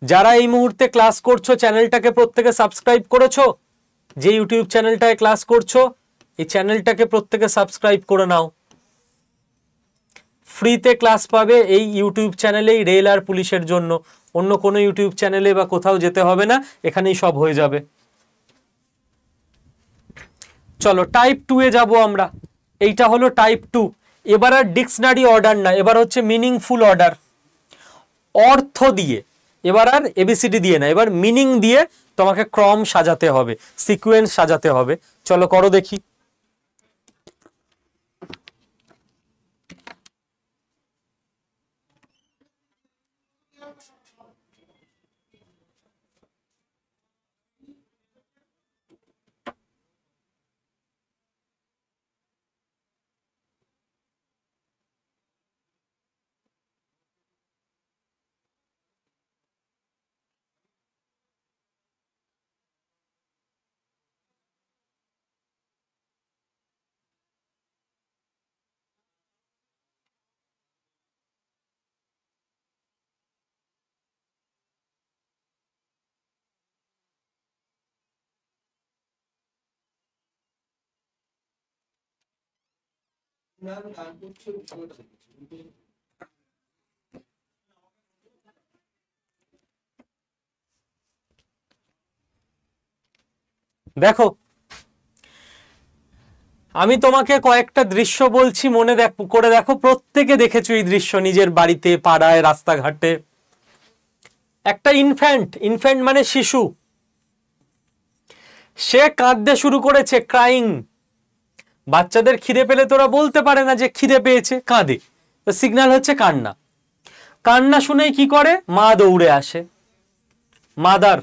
যারা এই মুহূর্তে ক্লাস করছো চ্যানেলটাকে প্রত্যেকে সাবস্ক্রাইব করেছো? যে ইউটিউব চ্যানেলটায় ক্লাস করছো এই চ্যানেলটাকে প্রত্যেকে সাবস্ক্রাইব করে নাও। ফ্রিতে ক্লাস পাবে এই ইউটিউব চ্যানেলেই, রেল আর পুলিশের জন্য, অন্য কোনো ইউটিউব চ্যানেলে বা কোথাও যেতে হবে না, এখানেই সব হয়ে যাবে। চলো টাইপ 2 এ যাব আমরা। এইটা হলো টাইপ 2। এবার আর ডিকশনারি অর্ডার না, এবার হচ্ছে মিনিংফুল অর্ডার, অর্থ দিয়ে। এবার আর এবিসিডি দিয়ে না, এবার মিনিং দিয়ে তোমাকে ক্রম সাজাতে হবে, সিকোয়েন্স সাজাতে হবে। চলো করো দেখি। দেখো আমি তোমাকে কয়েকটা দৃশ্য বলছি, মনে করে দেখো। প্রত্যেকে দেখেছো এই দৃশ্য নিজের বাড়িতে, পাড়ায়, রাস্তাঘাটে। একটা ইনফ্যান্ট, ইনফ্যান্ট মানে শিশু, সে কাঁদতে শুরু করেছে, ক্রাইং। বাচ্চাদের খিদে পেলে তোরা বলতে পারে না যে খিদে পেয়েছে, কাঁদে, তো সিগন্যাল হচ্ছে কান্না। কান্না শুনেই কি করে, মা দৌড়ে আসে, মাদার।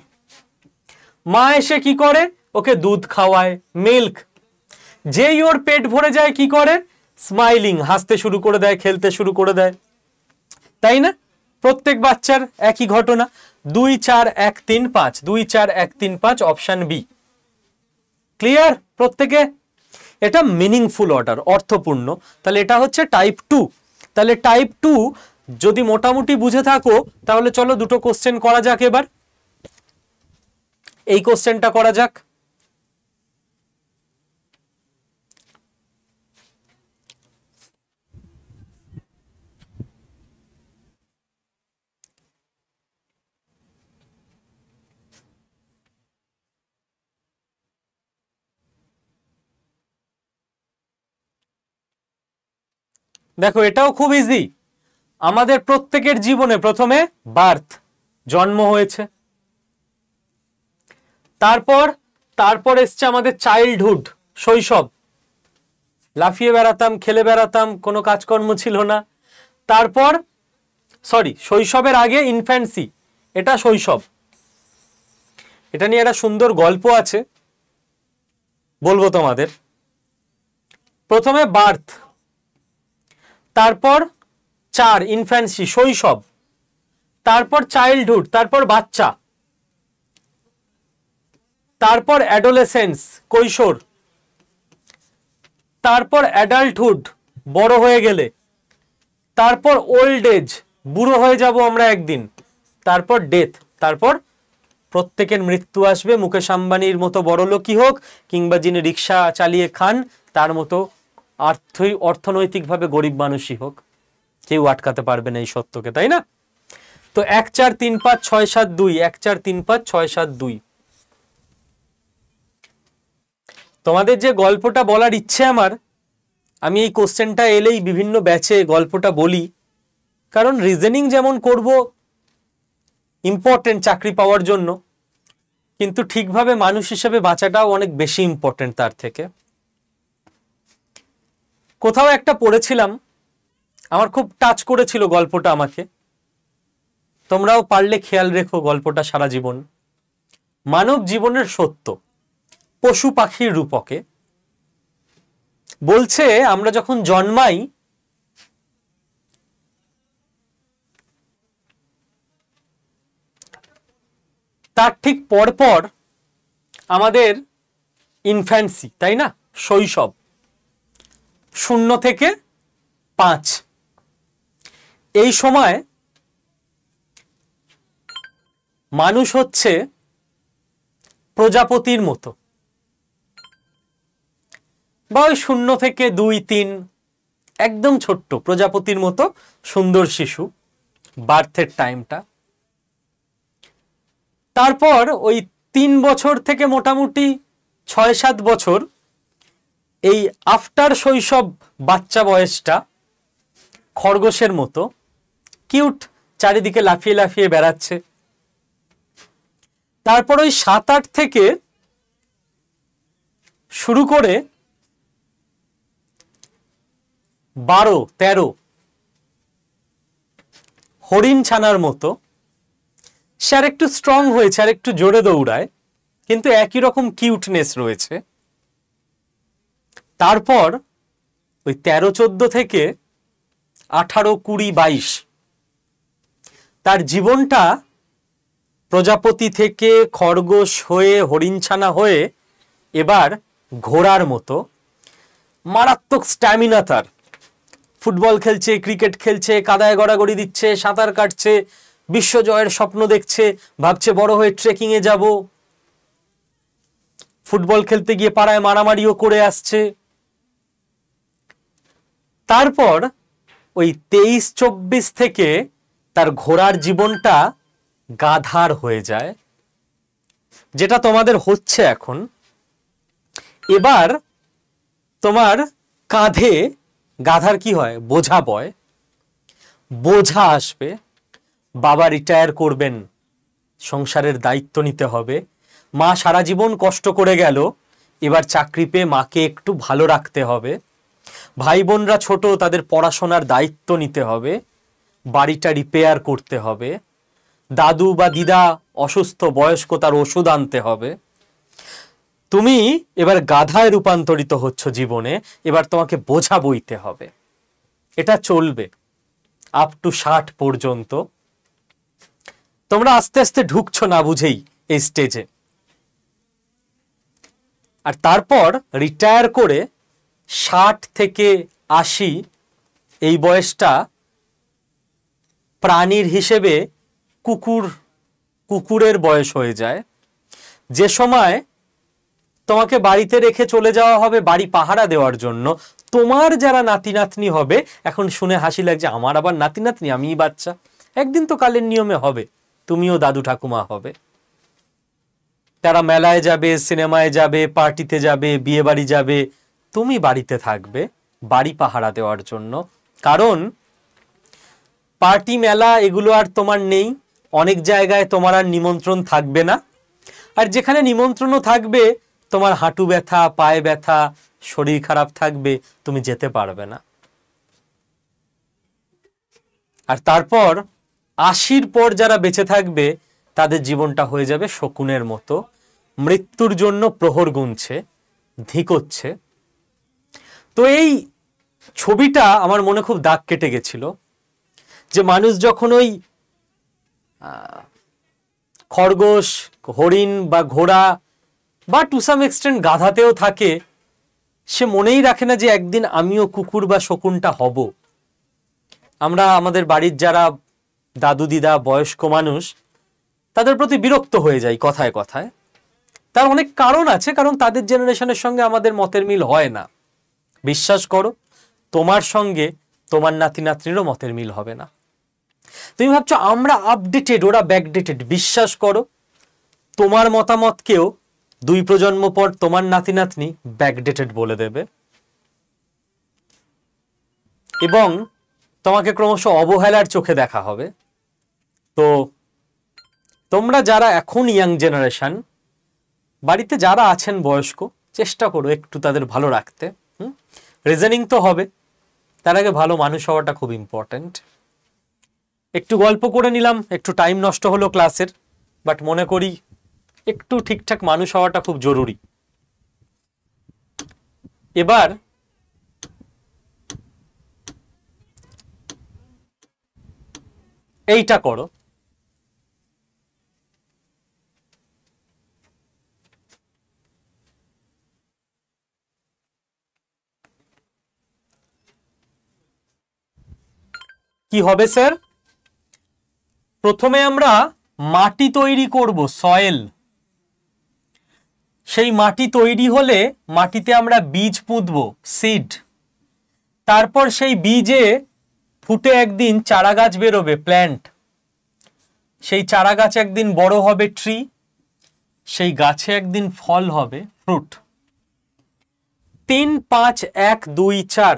মা এসে কি করে, ওকে দুধ খাওয়ায়, মিল্ক। যেই ওর পেট ভরে যায় কি করে, স্মাইলিং, হাসতে শুরু করে দেয়, খেলতে শুরু করে দেয়, তাই না? প্রত্যেক বাচ্চার একই ঘটনা। 2 4 1 3 5, 2 4 1 3 5, অপশন বি। ক্লিয়ার প্রত্যেকে? এটা মিনিংফুল অর্ডার, অর্থপূর্ণ। তাহলে এটা হচ্ছে টাইপ 2। তাহলে টাইপ 2 যদি মোটামুটি বুঝে থাকো, তাহলে চলো দুটো কোশ্চেন করা যাক এবার। এই কোশ্চেনটা করা যাক। দেখো এটাও খুব ইজি। আমাদের প্রত্যেকের জীবনে প্রথমে বার্থ, জন্ম হয়েছে, তারপর এসছে আমাদের চাইল্ডহুড, শৈশব। লাফিয়ে বেড়াতাম, খেলে বেড়াতাম, কোনো কাজকর্ম ছিল না। তারপর শৈশবের আগে ইনফ্যান্সি, এটা শৈশব। এটা নিয়ে একটা সুন্দর গল্প আছে, বলবো তোমাদের। প্রথমে বার্থ, তারপর 4 ইনফ্যান্সি, শৈশব, তারপর চাইল্ডহুড, তারপর বাচ্চা, তারপর অ্যাডোলেসেন্স, কৈশোর, তারপর অ্যাডাল্টহুড, বড় হয়ে গেলে, তারপর ওল্ড এজ, বুড়ো হয়ে যাব আমরা একদিন, তারপর ডেথ, তারপর প্রত্যেকের মৃত্যু আসবে। মুকেশ আম্বানির মতো বড়লোকই হোক, কিংবা যিনি রিক্সা চালিয়ে খান তার মতো অর্থনৈতিকভাবে গরিব মানুষই হোক, কেউ আটকাতে পারবে না এই সত্যকে, তাই না? তো 1 4 3 5 6 7 2, 1 4 3 5 6 7 2। তোমাদের যে গল্পটা বলার ইচ্ছে আমার, আমি এই কোশ্চেনটা এলেই বিভিন্ন ব্যাচে গল্পটা বলি, কারণ রিজনিং যেমন করব ইম্পর্টেন্ট চাকরি পাওয়ার জন্য, কিন্তু ঠিকভাবে মানুষ হিসেবে বাঁচাটাও অনেক বেশি ইম্পর্টেন্ট তার থেকে। কোথাও একটা পড়েছিলাম, আমার খুব টাচ করেছিল গল্পটা আমাকে, তোমরাও পারলে খেয়াল রেখো গল্পটা সারা জীবন। মানব জীবনের সত্য পশু পাখির রূপকে বলছে, আমরা যখন জন্মাই তার ঠিক পরপর আমাদের ইনফ্যান্সি, তাই না, শৈশব, 0 থেকে 5। এই সময় মানুষ হচ্ছে প্রজাপতির মতো, বা ওই 0 থেকে 2 3, একদম ছোট্ট প্রজাপতির মতো সুন্দর শিশু, বার্থের টাইমটা। তারপর ওই 3 বছর থেকে মোটামুটি 6 7 বছর, এই আফটার শৈশব বাচ্চা বয়সটা খরগোশের মতো কিউট, চারিদিকে লাফিয়ে লাফিয়ে বেড়াচ্ছে। তারপর ওই 7 8 থেকে শুরু করে 12 13 হরিণ ছানার মতো, সে আর একটু স্ট্রং হয়েছে, আর একটু জোরে দৌড়ায়, কিন্তু একই রকম কিউটনেস রয়েছে। তারপর ওই 13 14 থেকে 18 20 22 তার জীবনটা প্রজাপতি থেকে খরগোশ হয়ে, হরিণছানা হয়ে, এবার ঘোড়ার মতো মারাত্মক স্ট্যামিনা তার। ফুটবল খেলছে, ক্রিকেট খেলছে, কাদায় গড়াগড়ি দিচ্ছে, সাঁতার কাটছে, বিশ্বজয়ের স্বপ্ন দেখছে, ভাবছে বড় হয়ে ট্রেকিংয়ে যাব। ফুটবল খেলতে গিয়ে পাড়ায় মারামারিও করে আসছে। তারপর ওই 23 24 থেকে তার ঘোড়ার জীবনটা গাধার হয়ে যায়, যেটা তোমাদের হচ্ছে এখন। এবার তোমার কাঁধে গাধার কি হয়, বোঝা বয়, বোঝা আসবে, বাবা রিটায়ার করবেন, সংসারের দায়িত্ব নিতে হবে। মা সারা জীবন কষ্ট করে গেল, এবার চাকরি পেয়ে মাকে একটু ভালো রাখতে হবে। ভাই বোনরা ছোট, তাদের পড়াশোনার দায়িত্ব নিতে হবে, বাড়িটা রিপেয়ার করতে হবে। দাদু বা দিদা অসুস্থ, বয়স্ক, তার ওষুধ আনতে হবে। তুমি এবার গাধায় রূপান্তরিত হচ্ছ জীবনে, এবার তোমাকে বোঝা বইতে হবে। এটা চলবে আপ টু 60 পর্যন্ত। তোমরা আস্তে আস্তে ঢুকছো না বুঝেই এই স্টেজে। আর তারপর রিটায়ার করে 60 থেকে 80 এই বয়সটা প্রাণীর হিসেবে কুকুরের বয়স হয়ে যায়, যে সময় তোমাকে বাড়িতে রেখে চলে যাওয়া হবে বাড়ি পাহারা দেওয়ার জন্য। তোমার যারা নাতি নাতনি হবে, এখন শুনে হাসি লাগছে, আমার আবার নাতি নাতনি, আমিই বাচ্চা। একদিন তো কালের নিয়মে হবে, তুমিও দাদু ঠাকুমা হবে। তারা মেলায় যাবে, সিনেমায় যাবে, পার্টিতে যাবে, বিয়ে বাড়ি যাবে, তুমি বাড়িতে থাকবে বাড়ি পাহারা দেওয়ার জন্য। কারণ পার্টি মেলা এগুলো আর তোমার নেই, অনেক জায়গায় তোমার আর নিমন্ত্রণ থাকবে না। আর যেখানে নিমন্ত্রণও থাকবে, তোমার হাঁটু ব্যথা, পায়ে ব্যথা, শরীর খারাপ থাকবে, তুমি যেতে পারবে না। আর তারপর 80 পর যারা বেঁচে থাকবে, তাদের জীবনটা হয়ে যাবে শকুনের মতো, মৃত্যুর জন্য প্রহর গুনছে, ধিকোচ্ছে। তো এই ছবিটা আমার মনে খুব দাগ কেটে গেছিল, যে মানুষ যখন ওই খরগোশ, হরিণ বা ঘোড়া বা টু সাম এক্সটেন্ট গাধাতেও থাকে, সে মনেই রাখে না যে একদিন আমিও কুকুর বা শকুনটা হব। আমরা আমাদের বাড়ির যারা দাদু দিদা বয়স্ক মানুষ, তাদের প্রতি বিরক্ত হয়ে যাই কথায় কথায়। তার অনেক কারণ আছে, কারণ তাদের জেনারেশনের সঙ্গে আমাদের মতের মিল হয় না। বিশ্বাস করো, তোমার সঙ্গে তোমার নাতি নাতনিরও মতের মিল হবে না। তুমি ভাবছো আমরা আপডেটেড, ওরা ব্যাকডেটেড। বিশ্বাস করো, তোমার মতামতকেও 2 প্রজন্ম পর তোমার নাতি নাতনি ব্যাকডেটেড বলে দেবে, এবং তোমাকে ক্রমশ অবহেলার চোখে দেখা হবে। তো তোমরা যারা এখন ইয়াং জেনারেশন, বাড়িতে যারা আছেন বয়স্ক, চেষ্টা করো একটু তাদের ভালো রাখতে। রিজনিং তো হবে, তার আগে ভালো মানুষ হওয়াটা খুব ইম্পর্টেন্ট। একটু গল্প করে নিলাম, একটু টাইম নষ্ট হলো ক্লাসের, বাট মনে করি একটু ঠিকঠাক মানুষ হওয়াটা খুব জরুরি। এবার এইটা করো, কি হবে স্যার? প্রথমে আমরা মাটি তৈরি করব, সয়েল। সেই মাটি তৈরি হলে মাটিতে আমরা বীজ পুঁতব, সিড। তারপর সেই বীজে ফুটে একদিন চারা গাছ বেরোবে, প্ল্যান্ট। সেই চারা গাছ একদিন বড় হবে, ট্রি। সেই গাছে একদিন ফল হবে, fruit. 3, 5, 1, 2, 4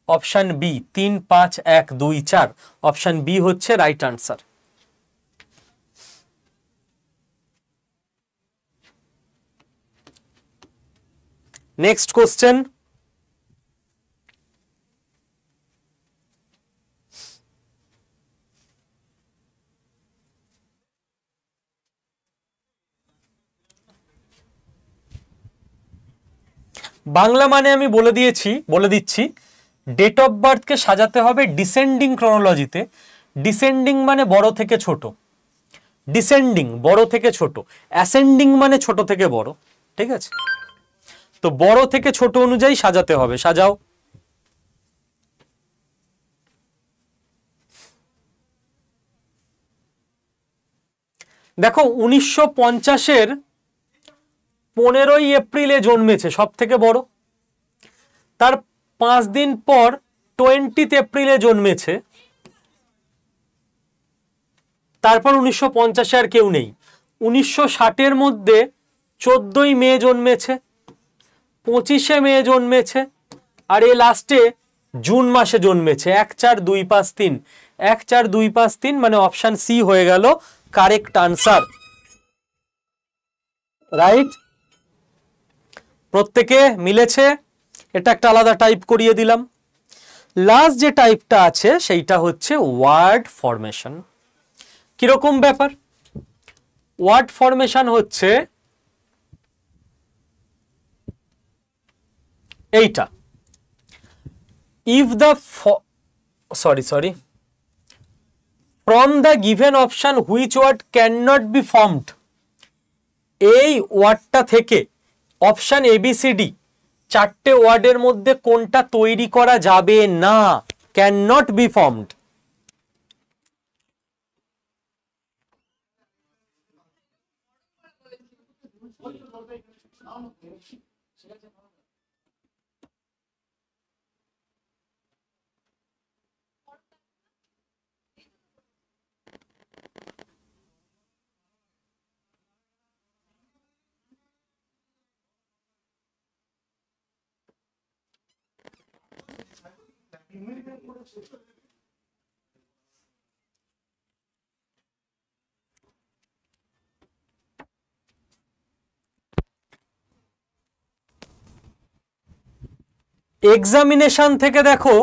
option B. 3, 5, 1, 2, 4 option B হচ্ছে right answer. Next question, Bangla মানে আমি বলে দিচ্ছি, ডেট অফ বার্থকে সাজাতে হবে ডিসেন্ডিং ক্রোনোলজিতে। ডিসেন্ডিং মানে বড় থেকে ছোট, ডিসেন্ডিং বড় থেকে ছোট, অ্যাসেন্ডিং মানে ছোট থেকে বড়। ঠিক আছে, তো বড় থেকে ছোট অনুযায়ী সাজাতে হবে। সাজাও। দেখো 1950-এর 15ই এপ্রিলে জন্মেছে, সব থেকে বড়। তার 5 দিন পর 20 এপ্রিলে জন্মেছে। তারপর 1950-এ আর কেউ নেই। 1960-এর মধ্যে 14ই মে জন্মেছে, 25শে মে জন্মেছে, আর এ লাস্টে জুন মাসে জন্মেছে। 1, 4, 2, 5, 3 1, 4, 2, 5, 3 মানে অপশন সি হয়ে গেল কারেক্ট আনসার। রাইট, প্রত্যেকে মিলেছে। এটা একটা আলাদা টাইপ করিয়ে দিলাম। লাস্ট যে টাইপটা আছে সেইটা হচ্ছে ওয়ার্ড ফরমেশন। কিরকম ব্যাপার? ওয়ার্ড ফরমেশন হচ্ছে এইটা, if the sorry from the given option which word can not be formed, এই ওয়ার্ডটা থেকে অপশন এবিসিডি চারটে ওয়ার্ডের মধ্যে কোনটা তৈরি করা যাবে না, can not be formed. Examination থেকে দেখো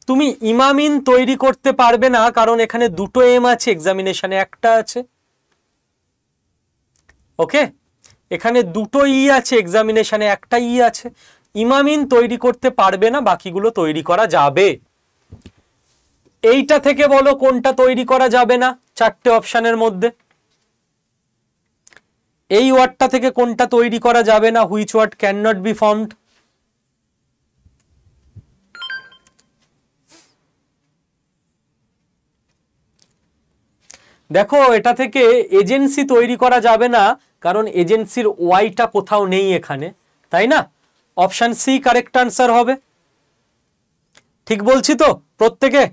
তুমি ইমামিন তৈরি করতে পারবে না, কারণ এখানে দুটো এম আছে, এক্সামিনেশনে একটা আছে। ওকে, এখানে দুটো ই আছে, এক্সামিনেশনে একটা ই আছে। ইমামিন তৈরি করতে পারবে না, বাকিগুলো তৈরি করা যাবে। এইটা থেকে বলো কোনটা তৈরি করা যাবে না চারটে অপশনের মধ্যে? এই ওয়ার্ডটা থেকে কোনটা তৈরি করা যাবে না, which word can not be formed? দেখো এটা থেকে এজেন্সি তৈরি করা যাবে না, কারণ এজেন্সির ওয়াইটা কোথাও নেই এখানে, তাই না? অপশন সি কারেক্ট আনসার হবে। ঠিক বলছি তো প্রত্যেকে?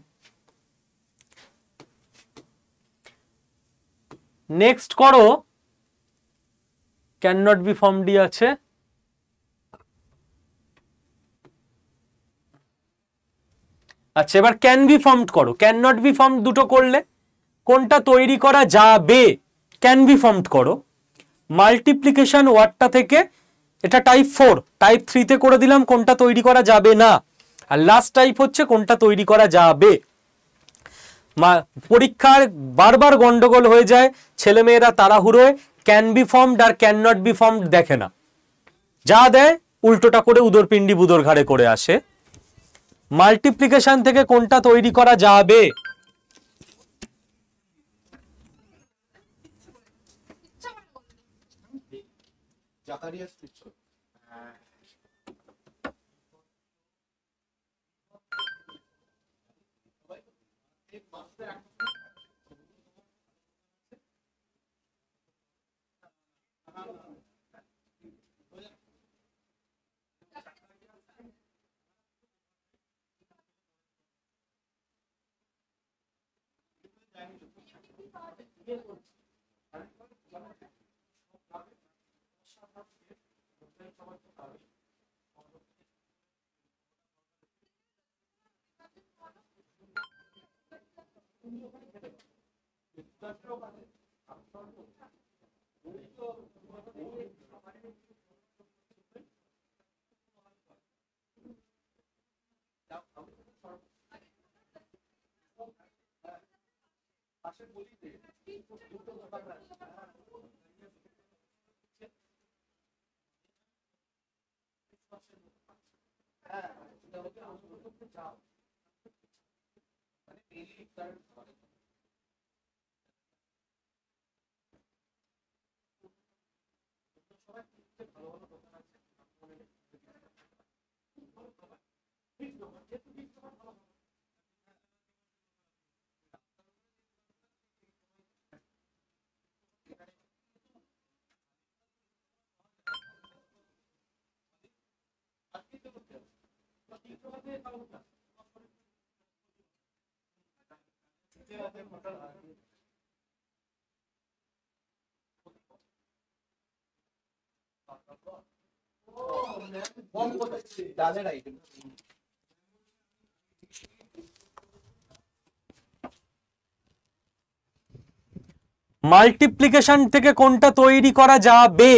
নেক্সট করো, ক্যান নট বি ফর্মড আছে। আচ্ছা, এবার ক্যান বি ফর্মড করো। ক্যান নট বি ফর্মড দুটো করলে কোনটা তৈরি করা যাবে? ক্যান বি ফর্মড করো। মাল্টিপ্লিকেশন ওয়ার্ডটা থেকে, এটা টাইপ 4, টাইপ 3 তে করে দিলাম কোনটা তৈরি করা যাবে না, আর লাস্ট টাইপ হচ্ছে কোনটা তৈরি করা যাবে। পরীক্ষার বারবার গন্ডগোল হয়ে যায়, ছেলেমেয়েরা তাড়াহুড়োয় ক্যান বি ফর্মড আর ক্যান নট বি ফর্মড দেখে না, যা দেয় উল্টোটা করে উদরপিণ্ডি বুদর ঘাড়ে করে আসে। মাল্টিপ্লিকেশন থেকে কোনটা তৈরি করা যাবে? মাল্টিপ্লিকেশন থেকে কোনটা তৈরি করা যাবে,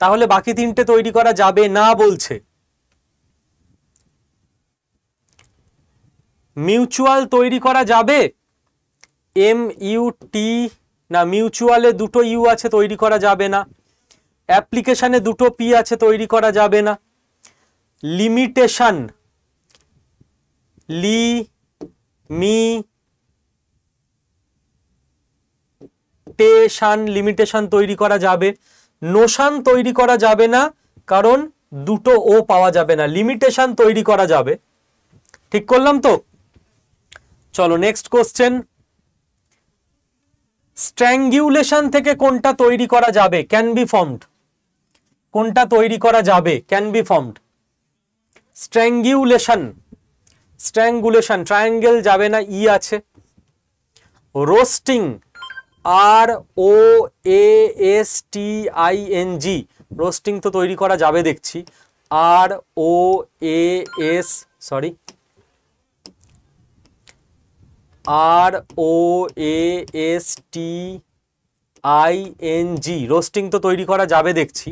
তাহলে বাকি তিনটে তৈরি করা যাবে না বলছে। মিউচুয়াল তৈরি করা যাবে, MUT না, মিউচুয়ালে দুটো ইউ আছে তৈরি করা যাবে না। অ্যাপ্লিকেশনে দুটো পি আছে তৈরি করা যাবে না। লিমিটেশন, লিমিটেশন তৈরি করা যাবে। নোশান তৈরি করা যাবে না, কারণ দুটো ও পাওয়া যাবে না। লিমিটেশন তৈরি করা যাবে। ঠিক করলাম তো? চলো নেক্সট কোশ্চেন। স্ট্র্যাঙ্গুলেশন থেকে কোনটা তৈরি করা যাবে, ক্যান বি ফর্মড। কোনটা তৈরি করা যাবে, can be formed. Strangulation, strangulation, triangle যাবে না, ই আছে। রোস্টিং, ROASTING, রোস্টিং তো তৈরি করা যাবে দেখছি। ROASTING, রোস্টিং তো তৈরি করা যাবে দেখছি।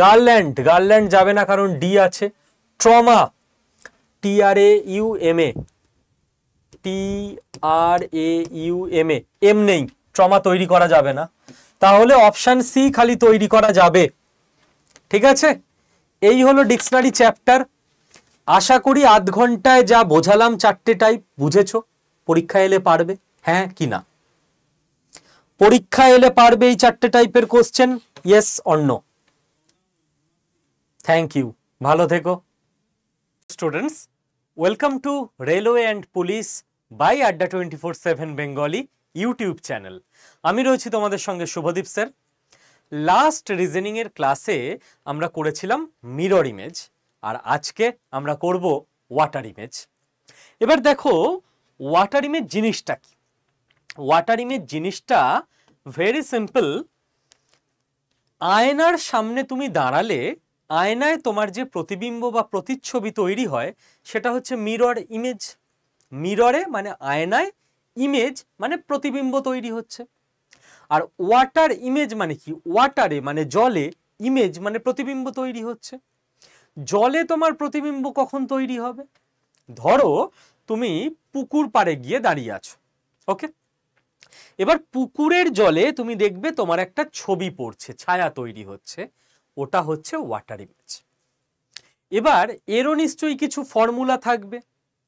গার্ল্যান্ড, গার্ল্যান্ড যাবে না, কারণ ডি আছে। ট্রমা, TRAUMA, এম নেই, ট্রমা তৈরি করা যাবে না। তাহলে অপশন সি খালি তৈরি করা যাবে। ঠিক আছে, এই হলো ডিকশনারি চ্যাপ্টার। আশা করি আধ ঘন্টায় যা বোঝালাম চারটে টাইপ বুঝেছো। পরীক্ষা এলে পারবে, হ্যাঁ কি না? পরীক্ষা এলে পারবে এই চারটে টাইপের question, yes or no? Thank you, ভালো থেকো। Students, welcome to railway and police by Adda 24/7 Bengali YouTube channel. আমি রয়েছি তোমাদের সঙ্গে শুভদীপ স্যার। লাস্ট রিজনিং এর ক্লাসে আমরা করেছিলাম মিরর ইমেজ, আর আজকে আমরা করব ওয়াটার ইমেজ। এবার দেখো ওয়াটার ইমেজ জিনিসটা কি। ওয়াটার ইমেজ জিনিসটা ভেরি সিম্পল। আয়নার সামনে তুমি দাঁড়ালে আয়নায় তোমার যে প্রতিবিম্ব বা প্রতিচ্ছবি তৈরি হয় সেটা হচ্ছে মিরর ইমেজ। মিররে মানে আয়নায়, ইমেজ মানে প্রতিবিম্ব তৈরি হচ্ছে। আর ওয়াটার ইমেজ মানে কি? ওয়াটারে মানে জলে, ইমেজ মানে প্রতিবিম্ব তৈরি হচ্ছে। জলে তোমার প্রতিবিম্ব কখন তৈরি হবে? ধরো তুমি পুকুর পাড়ে গিয়ে দাঁড়িয়ে আছো, ওকে। এবার পুকুরের জলে তুমি দেখবে তোমার একটা ছবি পড়ছে, ছায়া তৈরি হচ্ছে, ওটা হচ্ছে ওয়াটার ইমেজ। এবার এরও নিশ্চয়ই কিছু ফর্মুলা থাকবে,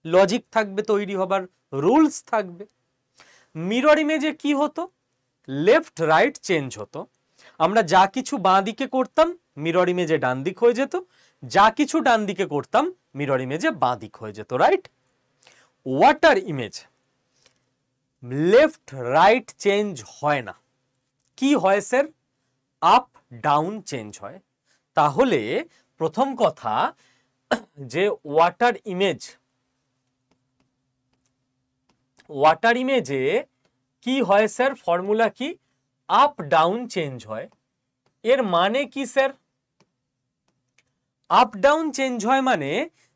লজিক থাকবে, তৈরি হবার রুলস থাকবে। মিরর ইমেজে কি হতো? লেফট রাইট চেঞ্জ হতো। আমরা যা কিছু বাঁ দিকে করতাম মিরর ইমেজে ডান দিক হয়ে যেত, যা কিছু ডান দিকে করতাম মিরর ইমেজে বাঁ দিক হয়ে যেত, right? Water image left right change হয় না। কি হয় স্যার? আপ ডাউন চেঞ্জ হয়। তাহলে প্রথম কথা যে ওয়াটার ইমেজে কি হয় স্যার? ফর্মুলা কি? আপ ডাউন চেঞ্জ হয়। এর মানে কি স্যার? আপ ডাউন চেঞ্জ হয় মানে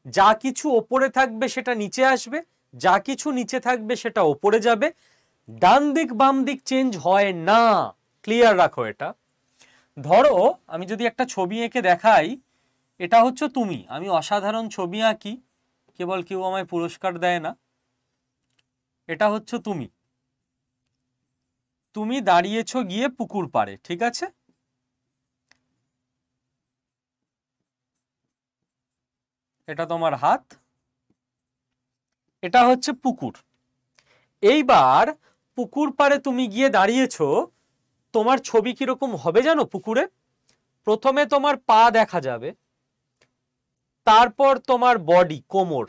যা কিছু ওপরে থাকবে সেটা নিচে আসবে, যা কিছু নিচে থাকবে সেটা ওপরে যাবে। ডান দিক বাম দিক চেঞ্জ হয় না। ক্লিয়ার রাখো এটা। ধরো আমি যদি একটা ছবি এঁকে দেখাই, এটা হচ্ছে তুমি, আমি অসাধারণ ছবি আঁকি, কেবল কেউ আমায় পুরস্কার দেয় না। এটা হচ্ছে তুমি, তুমি দাঁড়িয়েছো গিয়ে পুকুর পাড়ে, ঠিক আছে? এটা তোমার হাত, এটা হচ্ছে পুকুর। এইবার পুকুর পাড়ে তুমি গিয়ে দাঁড়িয়েছো, তোমার ছবি কিরকম হবে জানো? পুকুরে প্রথমে তোমার পা দেখা যাবে, তারপর তোমার বডি, কোমর,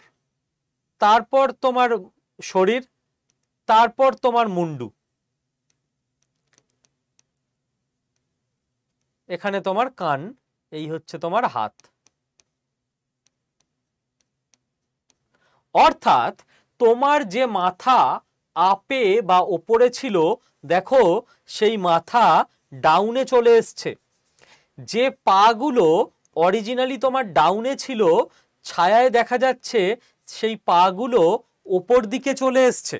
তারপর তোমার শরীর, তারপর তোমার মুন্ডু, এখানে তোমার কান, এই হচ্ছে তোমার হাত। অর্থাৎ তোমার যে মাথা আপে বা ওপরে ছিল, দেখো সেই মাথা ডাউনে চলে এসছে। যে পাগুলো অরিজিনালি তোমার ডাউনে ছিল, ছায়ায় দেখা যাচ্ছে সেই পাগুলো ওপর দিকে চলে এসছে।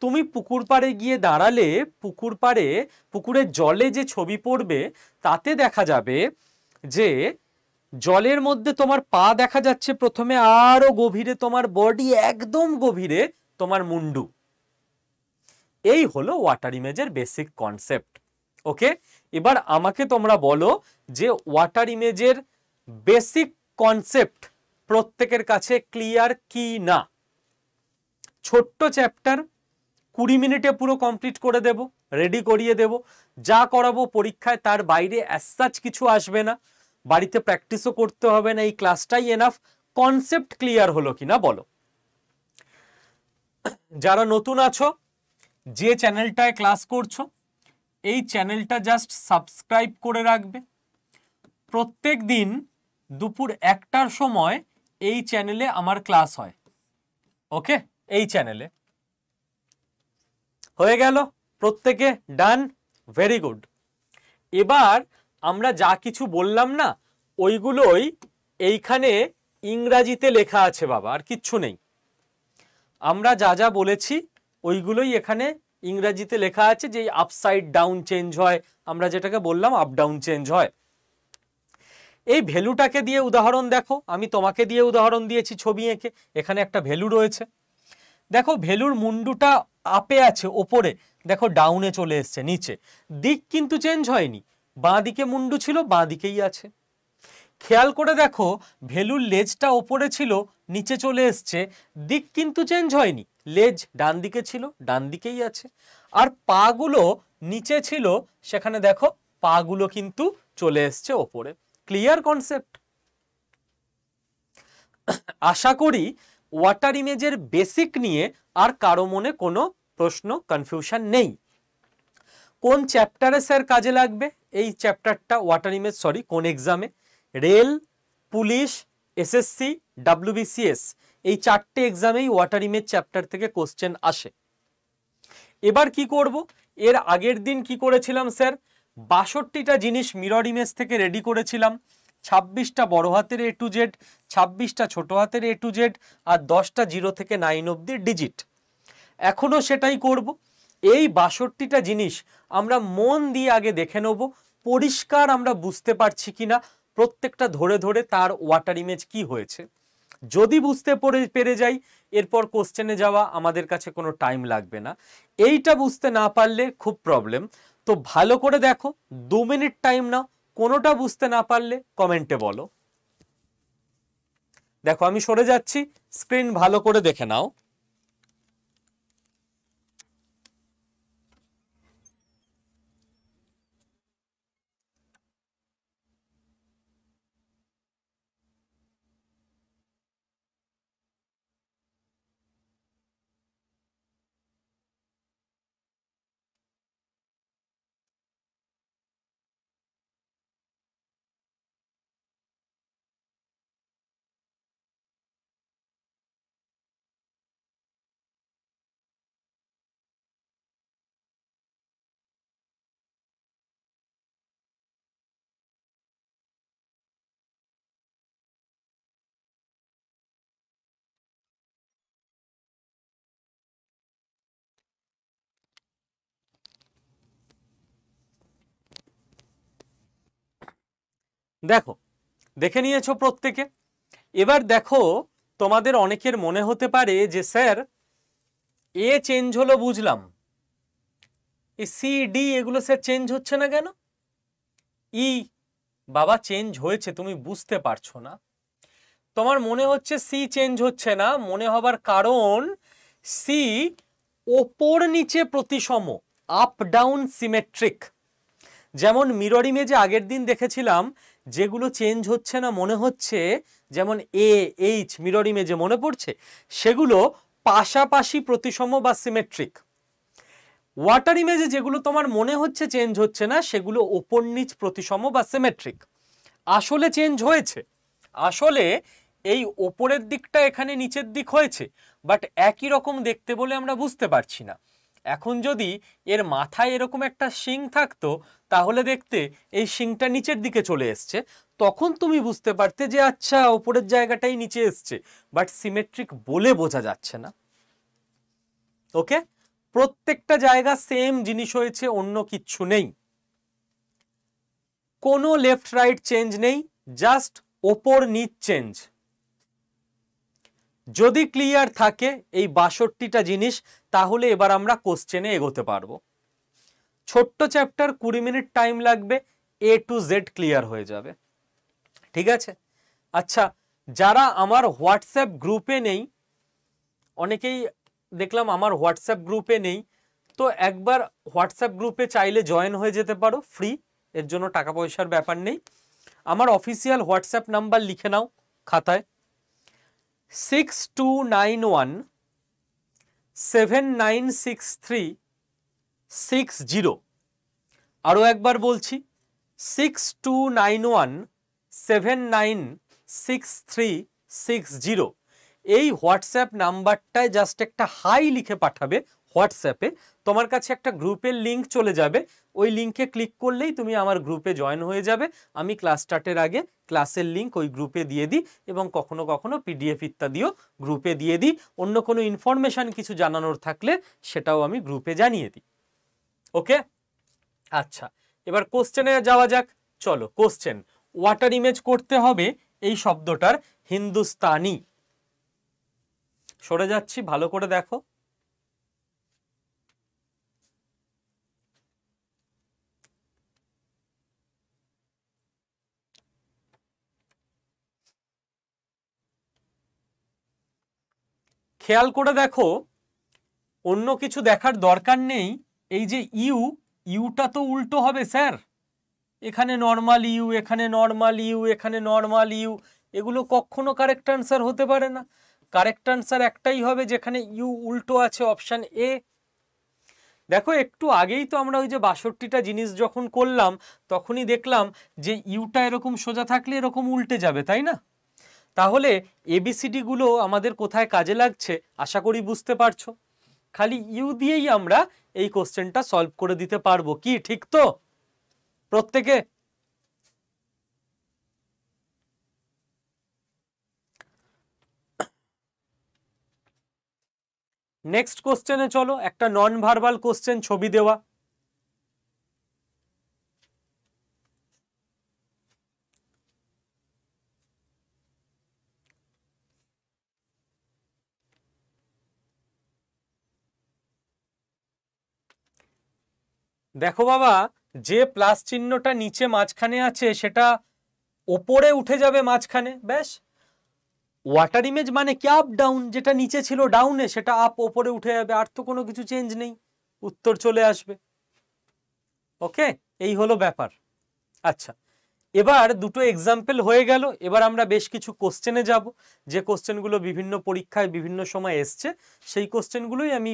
তুমি পুকুর পাড়ে গিয়ে দাঁড়ালে পুকুর পাড়ে পুকুরের জলে যে ছবি পড়বে তাতে দেখা যাবে যে জলের মধ্যে তোমার পা দেখা যাচ্ছে প্রথমে, আরো গভীরে তোমার বডি, একদম গভীরে তোমার মুন্ডু। এই হলো ওয়াটার ইমেজের বেসিক কনসেপ্ট। ওকে, এবার আমাকে তোমরা বলো যে ওয়াটার ইমেজের বেসিক কনসেপ্ট প্রত্যেকের কাছে ক্লিয়ার কি না। ছোট্ট চ্যাপ্টার, 20 মিনিটে পুরো কমপ্লিট করে দেব, রেডি করিয়ে দেব। যা করাবো পরীক্ষায় তার বাইরে অ্যাজ সাচ কিছু আসবে না, বাড়িতে প্র্যাকটিসও করতে হবে না, এই ক্লাসটাই এনাফ। কনসেপ্ট ক্লিয়ার হলো কিনা বলো। যারা নতুন আছো, যে চ্যানেলটায় ক্লাস করছো, এই চ্যানেলটা জাস্ট সাবস্ক্রাইব করে রাখবে। প্রত্যেক দিন দুপুর 1টার সময় এই চ্যানেলে আমার ক্লাস হয়। ওকে, এই চ্যানেলে হয়ে গেল, প্রত্যেকে ডান, ভেরি গুড। এবার আমরা যা কিছু বললাম না, ওইগুলোই এইখানে ইংরাজিতে লেখা আছে বাবা, আর কিচ্ছু নেই। আমরা যা যা বলেছি ওইগুলোই এখানে ইংরাজিতে লেখা আছে, যে আপসাইড ডাউন চেঞ্জ হয়, আমরা যেটাকে বললাম আপ ডাউন চেঞ্জ হয়। এই ভ্যালুটাকে দিয়ে উদাহরণ দেখো, আমি তোমাকে দিয়ে উদাহরণ দিয়েছি ছবি এঁকে। এখানে একটা ভ্যালু রয়েছে, দেখো ভ্যালুর মুন্ডুটা আপে আছে ওপরে, দেখো ডাউনে চলে এসছে নিচে, দিক কিন্তু চেঞ্জ হয়নি, বাঁ দিকে মুন্ডু ছিল, বাঁ দিকেই আছে। খেয়াল করে দেখো ভ্যালুর লেজটা ওপরে ছিল, নিচে চলে এসছে, দিক কিন্তু চেঞ্জ হয়নি, লেজ ডান দিকে ছিল, ডান দিকেই আছে। আর পাগুলো নিচে ছিল, সেখানে দেখো পাগুলো কিন্তু চলে এসছে ওপরে। Clear concept? আশা করি ওয়াটার ইমেজের বেসিক নিয়ে আর কারো মনে কোনো প্রশ্ন, কনফিউশন নেই। কোন চ্যাপ্টারে স্যার কাজে লাগবে এই চ্যাপ্টারটা ওয়াটার ইমেজ? সরি, কোন এক্সামে? রেল, পুলিশ, এসএসসি, ডাব্লিউবিসিএস, এই 4টে এক্সামেই ওয়াটার ইমেজ চ্যাপ্টার থেকে কোশ্চেন আসে। এবার কি করব? এর আগের দিন কি করেছিলাম স্যার? 62টা জিনিস মিরর ইমেজ থেকে রেডি করেছিলাম। 26টা বড় হাতের A to Z, 26টা ছোট হাতের A to Z, আর 10টা 0 থেকে 9 অবধি ডিজিট। এখনো সেটাই করব। এই 62টা জিনিস আমরা মন দিয়ে আগে দেখে নেব, পরিষ্কার আমরা বুঝতে পারছি কিনা, প্রত্যেকটা ধরে ধরে তার ওয়াটার ইমেজ কি হয়েছে। যদি বুঝতে পেরে যাই, এরপর কোশ্চেনে যাওয়া আমাদের কাছে কোনো টাইম লাগবে না। এইটা বুঝতে না পারলে খুব প্রবলেম। তো ভালো করে দেখো, 2 মিনিট টাইম নাও, কোনোটা বুঝতে না পারলে কমেন্টে বলো। দেখো আমি সরে যাচ্ছি, স্ক্রিন ভালো করে দেখে নাও। দেখো, দেখে নিয়েছো প্রত্যেকে। এবার দেখো, তোমাদের অনেকের মনে হতে পারে যে স্যার এ চেঞ্জ হলো বুঝলাম, এই সি ডি এগুলো স্যার চেঞ্জ হচ্ছে না কেন? ই বাবা চেঞ্জ হয়েছে, তুমি বুঝতে পারছো না। তোমার মনে হচ্ছে সি চেঞ্জ হচ্ছে না, মনে হবার কারণ সি ওপর নিচে প্রতিসম, আপ ডাউন সিমেট্রিক। যেমন মিরর ইমেজে আগের দিন দেখেছিলাম যেগুলো চেঞ্জ হচ্ছে না মনে হচ্ছে, যেমন এ এইচ মিরর ইমেজে মনে পড়ছে, সেগুলো পাশাপাশি প্রতিসম বা সিমেট্রিক। ওয়াটার ইমেজে যেগুলো তোমার মনে হচ্ছে চেঞ্জ হচ্ছে না, সেগুলো ওপর নিচ প্রতিসম বা সিমেট্রিক। আসলে চেঞ্জ হয়েছে, আসলে এই ওপরের দিকটা এখানে নিচের দিক হয়েছে, বাট একই রকম দেখতে বলে আমরা বুঝতে পারছি না। এখন যদি এর মাথায় এরকম একটা শিং থাকতো, তাহলে দেখতে এই শিংটা নিচের দিকে চলে এসছে, তখন তুমি বুঝতে পারতে যে আচ্ছা ওপরের জায়গাটাই নিচে এসছে, বাট সিমেট্রিক বলে বোঝা যাচ্ছে না। ওকে, প্রত্যেকটা জায়গা সেম জিনিস হয়েছে, অন্য কিচ্ছু নেই, কোনো লেফট রাইট চেঞ্জ নেই, জাস্ট ওপর নিচ চেঞ্জ। যদি ক্লিয়ার থাকে এই 62টা জিনিস, তাহলে এবার আমরা কোশ্চেনে এগোতে পারবো। ছোট্ট চ্যাপ্টার, 20 মিনিট টাইম লাগবে, A to Z ক্লিয়ার হয়ে যাবে। ঠিক আছে? আচ্ছা, যারা আমার হোয়াটসঅ্যাপ গ্রুপে নেই, অনেকেই দেখলাম আমার হোয়াটসঅ্যাপ গ্রুপে নেই, তো একবার হোয়াটসঅ্যাপ গ্রুপে চাইলে জয়েন হয়ে যেতে পারো, ফ্রি, এর জন্য টাকা পয়সার ব্যাপার নেই। আমার অফিসিয়াল হোয়াটসঅ্যাপ নাম্বার লিখে নাও খাতায়, 6291796360। আরও একবার বলছি, 6291796360। এই হোয়াটসঅ্যাপ নাম্বারটায় জাস্ট একটা হাই লিখে পাঠাবে হোয়াটসঅ্যাপে, তোমার কাছে একটা গ্রুপের লিঙ্ক চলে যাবে, ওই লিঙ্কে ক্লিক করলেই তুমি আমার গ্রুপে জয়েন হয়ে যাবে। আমি ক্লাস স্টার্টের আগে ক্লাসের লিঙ্ক ওই গ্রুপে দিয়ে দিই, এবং কখনো কখনো পিডিএফ ইত্যাদিও গ্রুপে দিয়ে দিই। অন্য কোনো ইনফরমেশন কিছু জানানোর থাকলে সেটাও আমি গ্রুপে জানিয়ে দিই। ওকে, আচ্ছা, এবার কোশ্চেনে যাওয়া যাক। চলো, কোশ্চেন, ওয়াটার ইমেজ করতে হবে এই শব্দটার হিন্দুস্তানি। সরে যাচ্ছি, ভালো করে দেখো। খেয়াল করে দেখো, অন্য কিছু দেখার দরকার নেই। এই যে ইউটা তো উল্টো হবে স্যার, এখানে নর্মাল ইউ, এখানে নর্মাল ইউ, এখানে নর্মাল ইউ, এগুলো কখনো কারেক্ট আনসার হতে পারে না। কারেক্ট আনসার একটাই হবে যেখানে ইউ উল্টো আছে, অপশন এ। দেখো, একটু আগেই তো আমরা ওই যে 62টা জিনিস যখন করলাম, তখনই দেখলাম যে ইউটা এরকম সোজা থাকলে এরকম উল্টে যাবে, তাই না? তাহলে এবিসিডি গুলো আমাদের কোথায় কাজে লাগছে আশা করি বুঝতে পারছো। খালি ইউ দিয়েই আমরা এই কোশ্চেনটা সলভ করে দিতে পারবো, কি ঠিক তো প্রত্যেকে? নেক্সট কোশ্চেনে চলো, একটা নন ভার্বাল কোশ্চেন, ছবি দেওয়া। দেখো বাবা, যে প্লাস চিহ্নটা নিচে মাঝখানে আছে সেটা ওপরে উঠে যাবে মাঝখানে, ব্যাস। ওয়াটার ইমেজ মানে কি আপ ডাউন, যেটা নিচে ছিল ডাউনে সেটা আপ, ওপরে উঠে যাবে, আর তো কোনো কিছু চেঞ্জ নেই, উত্তর চলে আসবে। ওকে, এই হলো ব্যাপার। আচ্ছা, এবার দুটো এক্সাম্পল হয়ে গেল, এবার আমরা বেশ কিছু কোশ্চেনে যাব, যে কোশ্চেনগুলো বিভিন্ন পরীক্ষায় বিভিন্ন সময় এসছে, সেই কোশ্চেনগুলোই আমি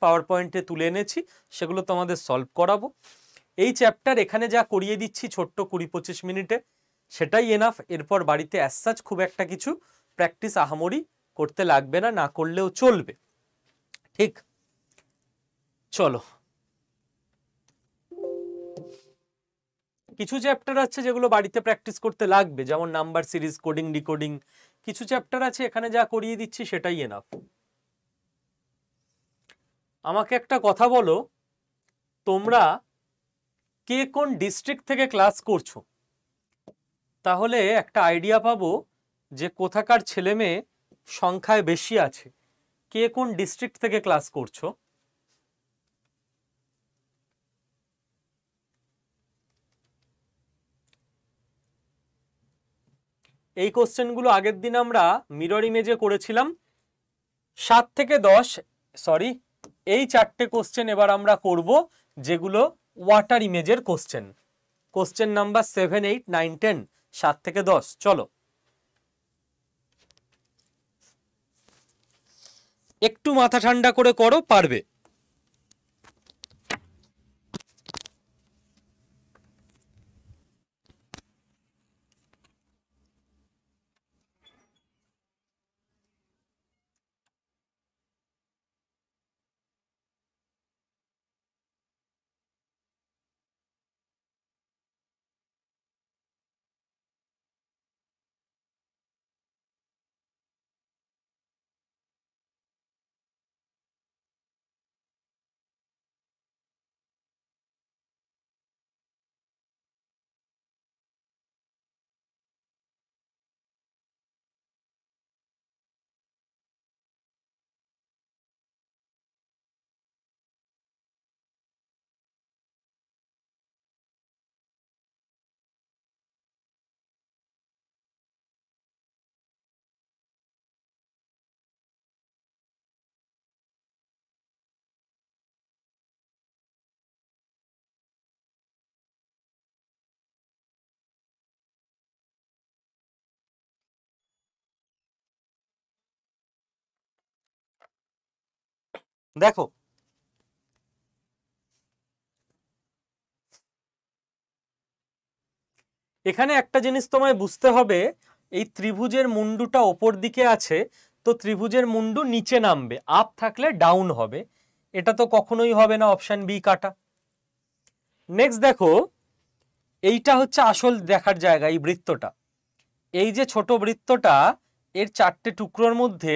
পাওয়ার পয়েন্টে তুলে এনেছি, সেগুলো তোমাদের সলভ করাবো। এই চ্যাপ্টার এখানে যা করিয়ে দিচ্ছি ছোট্ট 20-25 মিনিটে, সেটাই এনাফ। এরপর বাড়িতে অ্যাজ সাচ খুব একটা কিছু প্র্যাকটিস আহামরি করতে লাগবে না, না করলেও চলবে। ঠিক, চলো। কিছু চ্যাপ্টার আছে যেগুলো বাড়িতে প্র্যাকটিস করতে লাগবে, যেমন নাম্বার সিরিজ, কোডিং, ডিকোডিং। কিছু চ্যাপ্টার আছে এখানে যা করিয়ে দিচ্ছি সেটাই এনাফ। আমাকে একটা কথা বলো, তোমরা কে কোন ডিস্ট্রিক্ট থেকে ক্লাস করছো? তাহলে একটা আইডিয়া পাবো যে কোথাকার ছেলে মেয়ে সংখ্যায় বেশি আছে। কে কোন ডিস্ট্রিক্ট থেকে ক্লাস করছো? এই কোশ্চেনগুলো আগের দিন আমরা মিরর ইমেজে করেছিলাম। 7 থেকে 10, সরি, এই 4টে কোশ্চেন এবার আমরা করব যেগুলো ওয়াটার ইমেজের কোশ্চেন। কোশ্চেন নাম্বার 7, 8, 9, 10, 7 থেকে 10। চলো, একটু মাথা ঠান্ডা করে করো, পারবে। দেখো এখানে একটা জিনিস তোমায় বুঝতে হবে, এই ত্রিভুজের মুন্ডুটা ওপর দিকে আছে, তো ত্রিভুজের মুন্ডু নিচে নামবে, আপ থাকলে ডাউন হবে, এটা তো কখনোই হবে না, অপশন বি কাটা। নেক্সট দেখো, এইটা হচ্ছে আসল দেখার জায়গা, এই বৃত্তটা, এই যে ছোট বৃত্তটা, এর চারটে টুকরোর মধ্যে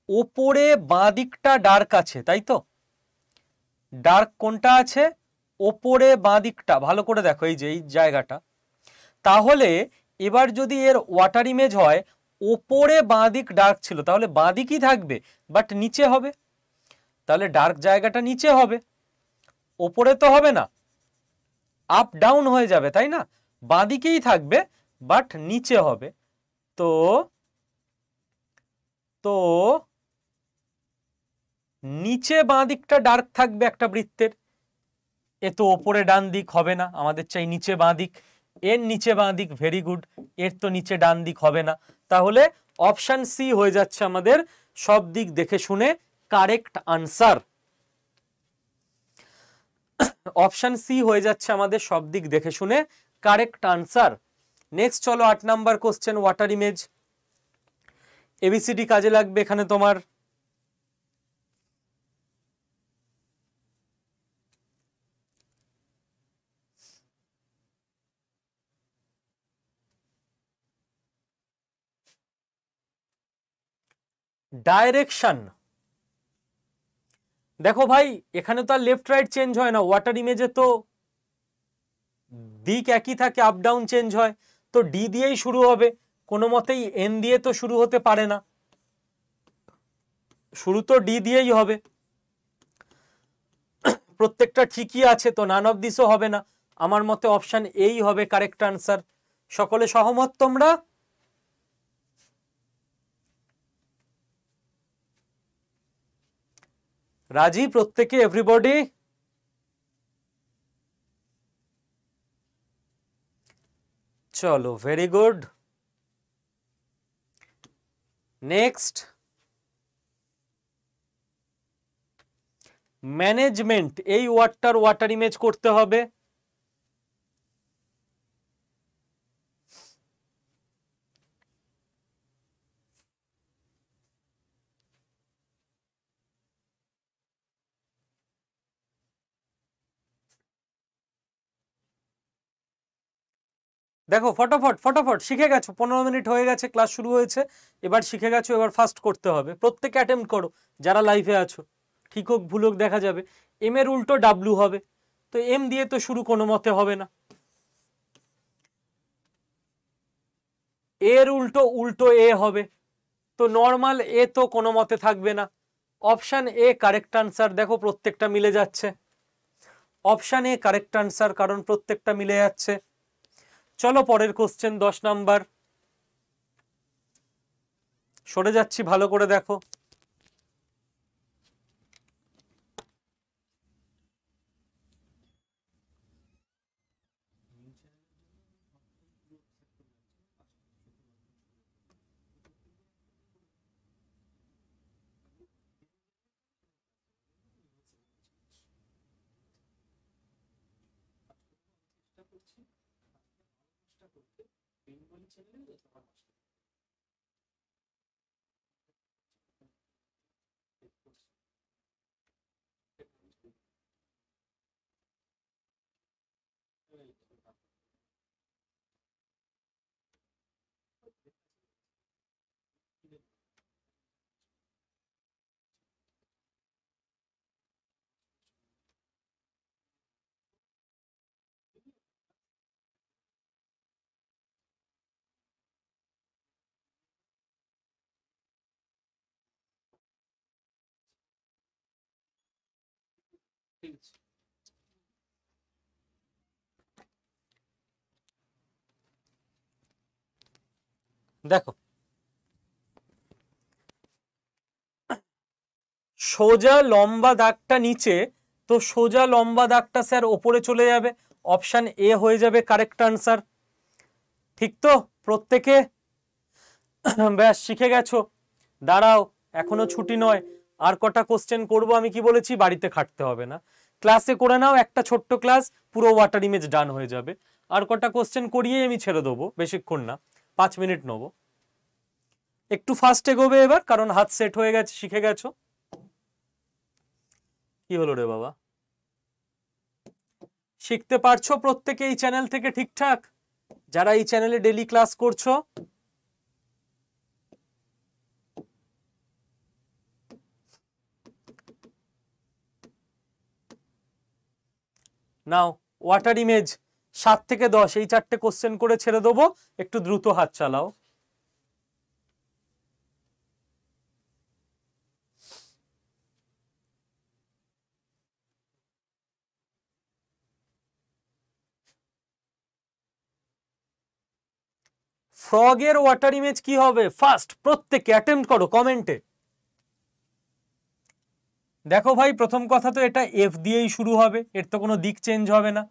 ওপরে বাঁ দিকটা ডার্ক আছে, তাই তো? ডার্ক কোনটা আছে? ওপরে বাঁ দিকটা, ভালো করে দেখো এই যে এই জায়গাটা। তাহলে এবার যদি এর ওয়াটার ইমেজ হয়, ওপরে বাঁ দিক ডার্ক ছিল, তাহলে বাঁ দিকই থাকবে, বাট নিচে হবে, তাহলে ডার্ক জায়গাটা নিচে হবে, ওপরে তো হবে না, আপ ডাউন হয়ে যাবে, তাই না? বাঁ দিকেই থাকবে বাট নিচে হবে। তো তো নিচে বাঁ দিকটা ডার্ক থাকবে একটা বৃত্তের, এ তো ওপরে ডান দিক হবে না, আমাদের চাই নিচে বাঁ দিক, এর নিচে বাঁ দিক, ভেরি গুড, এর তো নিচে ডান দিক হবে না, তাহলে অপশন সি হয়ে যাচ্ছে আমাদের সব দিক দেখে শুনে কারেক্ট আনসার। অপশন সি হয়ে যাচ্ছে আমাদের সব দিক দেখে শুনে কারেক্ট আনসার। নেক্সট চলো 8 number question, water image. ABCD কাজে লাগবে এখানে তোমার। ডাইরেকশন, দেখো ভাই এখানে তো আর লেফট রাইট চেঞ্জ হয় না, ওয়াটার ইমেজে তো দিক একই থাকে, আপ ডাউন চেঞ্জ হয়, তো ডি দিয়েই শুরু হবে, কোনো মতেই এন দিয়ে তো শুরু হতে পারে না, শুরু তো ডি দিয়েই হবে, প্রত্যেকটা ঠিকই আছে, তো নান অফ দিসও হবে না, আমার মতে অপশন এই হবে কারেক্ট আনসার। সকলে সহমত তোমরা? রাজি প্রত্যেকে, এভরিবডি? চলো ভেরি গুড। নেক্সট, ম্যানেজমেন্ট, এই ওয়ার্ডটার ওয়াটার ইমেজ করতে হবে। দেখো ফটাফট ফটাফট শিখে গেছো, 15 মিনিট হয়ে গেছে, ক্লাস শুরু হয়েছে, এবার শিখে গেছো, এবার ফাস্ট করতে হবে, প্রত্যেকে অ্যাটেম্প্ট করো যারা লাইভে আছো, ঠিক হোক ভুল হোক দেখা যাবে। এম এর উল্টো ডাব্লু হবে, তো এম দিয়ে তো শুরু কোনো মতে হবে না, এর উল্টো উল্টো এ হবে, তো নর্মাল এ তো কোনো মতে থাকবে না, অপশন এ কারেক্ট আনসার। দেখো প্রত্যেকটা মিলে যাচ্ছে, অপশন এ কারেক্ট আনসার, কারণ প্রত্যেকটা মিলে যাচ্ছে। চলো পরের কোশ্চেন 10 নাম্বার, সরে যাচ্ছি, ভালো করে দেখো। দেখো সোজা লম্বা দাগটা নিচে, তো সোজা লম্বা দাগটা স্যার ওপরে চলে যাবে, অপশন এ হয়ে যাবে কারেক্ট আনসার। ঠিক তো প্রত্যেকে? ব্যাস শিখে গেছো, দাঁড়াও এখনো ছুটি নয়, আর কটা কোশ্চেন করব আমি কি বলেছি, বাড়িতে খাটতে হবে না, ক্লাসে করে নাও, একটা ছোট্ট ক্লাস, পুরো ওয়াটার ইমেজ ডান হয়ে যাবে। আর কটা কোশ্চেন করিয়ে আমি ছেড়ে দেবো, বেশিক্ষণ না, 5 মিনিট নেবো। একটু ফাস্ট এগোবে এবার, কারণ হাত সেট হয়ে গেছে, শিখে গেছো। কি হলো রে বাবা, শিখতে পারছো প্রত্যেকে এই চ্যানেল থেকে ঠিকঠাক, যারা এই চ্যানেলে ডেইলি ক্লাস করছো? নাও ওয়াটার ইমেজ 7 থেকে 10 এই 4টে কোশ্চেন করে ছেড়ে দেবো, একটু দ্রুত হাত চালাও। ফ্রগের ওয়াটার ইমেজ কি হবে ফার্স্ট, প্রত্যেকে অ্যাটেম্প্ট করো কমেন্টে। দেখো ভাই, প্রথম কথা তো এটা এফ দিয়েই শুরু হবে, এর তো কোনো দিক চেঞ্জ হবে না,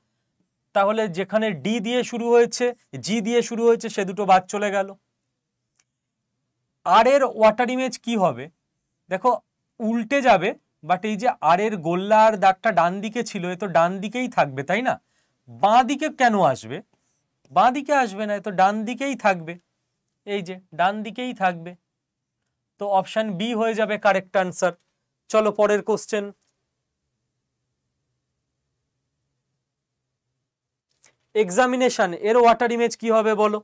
তাহলে যেখানে ডি দিয়ে শুরু হয়েছে, জি দিয়ে শুরু হয়েছে, সে দুটো বাদ চলে গেল। আর এর ওয়াটার ইমেজ কি হবে, দেখো উল্টে যাবে, বাট এই যে আর এর গোল্লা আর দাগটা ডান দিকে ছিল, এ তো ডান দিকেই থাকবে তাই না, বাঁ দিকে কেন আসবে, বাঁ দিকে আসবে না, এ তো ডান দিকেই থাকবে, এই যে ডান দিকেই থাকবে, তো অপশন বি হয়ে যাবে কারেক্ট আনসার। চলো পরের কোশ্চেন। এক্সামিনেশন এর ওয়াটার ইমেজ কি হবে বলো?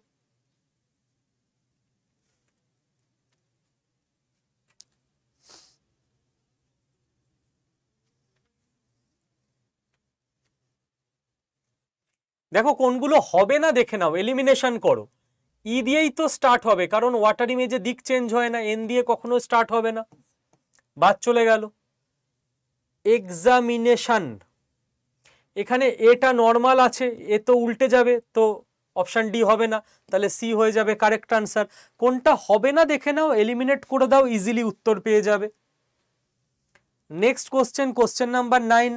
দেখো কোনগুলো হবে না দেখে নাও, এলিমিনেশন করো। ই দিয়েই তো স্টার্ট হবে, কারণ ওয়াটার ইমেজে দিক চেঞ্জ হয় না, এন দিয়ে কখনো স্টার্ট হবে না, বাদ চলে গেল। এক্সামিনেশন, এখানে এটা নর্মাল আছে, এ তো উল্টে যাবে, তো অপশন ডি হবে না, তাহলে সি হয়ে যাবে কারেক্ট আনসার। কোনটা হবে না দেখে নাও, এলিমিনেট করে দাও, ইজিলি উত্তর পেয়ে যাবে। Next question, question number 9।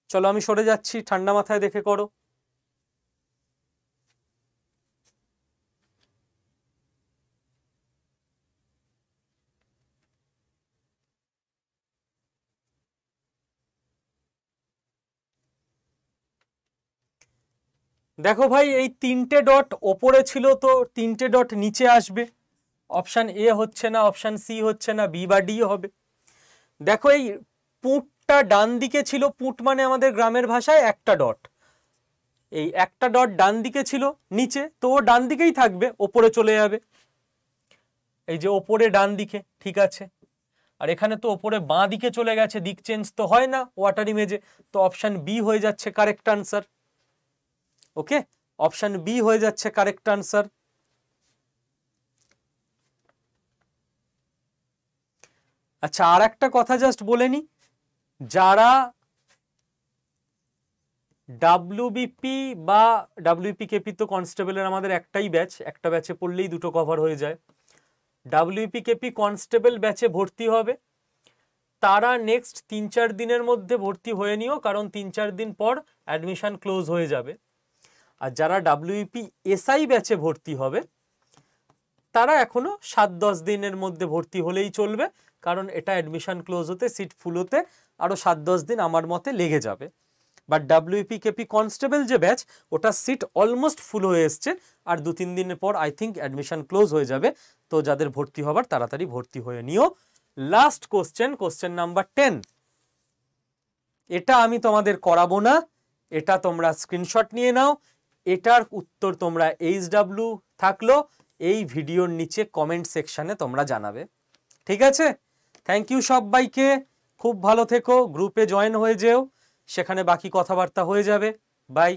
চলো আমি সরে যাচ্ছি, ঠান্ডা মাথায় দেখে করো। দেখো ভাই, এই 3টে ডট ওপরে ছিল, তো 3টে ডট নিচে আসবে, অপশন এ হচ্ছে না, অপশন সি হচ্ছে না, বি বা ডি হবে। দেখো এই পুটটা ডান দিকে ছিল, পুট মানে আমাদের গ্রামের ভাষায় একটা ডট, এই একটা ডট ডান দিকে ছিল নিচে, তো ও ডান দিকেই থাকবে, ওপরে চলে যাবে, এই যে ওপরে ডান দিকে, ঠিক আছে। আর এখানে তো ওপরে বাঁ দিকে চলে গেছে, দিক চেঞ্জ তো হয় না ওয়াটার ইমেজে, তো অপশন বি হয়ে যাচ্ছে কারেক্ট আনসার। ওকে, অপশন বি হয়ে যাচ্ছে কারেক্ট আনসার। আচ্ছা, আর একটা কথা জাস্ট বলে নি, যারা ডাব্লিউবিপি বা ডাব্লিউপিকেপি, তো কনস্টেবলের আমাদের একটাই ব্যাচ, একটা ব্যাচে পড়লেই দুটো কভার হয়ে যায়। ডাব্লিউপিকেপি কনস্টেবল ব্যাচে ভর্তি হবে, তারা নেক্সট 3-4 দিনের মধ্যে ভর্তি হয়ে নিও, কারণ 3-4 দিন পর অ্যাডমিশন ক্লোজ হয়ে যাবে। আর যারা ডাব্লিউপি এসআই ব্যাচে ভর্তি হবে, তারা এখনো 7-10 দিনের মধ্যে ভর্তি হলেই চলবে, কারণ এটা অ্যাডমিশন ক্লোজ হতে, সিট ফুল হতে আরও 7-10 দিন আমার মতে লেগে যাবে। বাট ডাব্লিউপিকেপি কনস্টেবল যে ব্যাচ, ওটা সিট অলমোস্ট ফুল হয়ে এসছে, আর 2-3 দিনের পর আই থিঙ্ক অ্যাডমিশন ক্লোজ হয়ে যাবে, তো যাদের ভর্তি হবার তাড়াতাড়ি ভর্তি হয়ে নিও। লাস্ট কোশ্চেন, কোশ্চেন নাম্বার 10, এটা আমি তোমাদের করাবো না, এটা তোমরা স্ক্রিনশট নিয়ে নাও, এটার উত্তর তোমরা HW থাকলো এই ভিডিওর নিচে কমেন্ট সেকশনে তোমরা জানাবে, ঠিক আছে? থ্যাংক ইউ সবাইকে, খুব ভালো থেকো, গ্রুপে জয়েন হয়ে যেও, সেখানে বাকি কথাবার্তা হয়ে যাবে। বাই।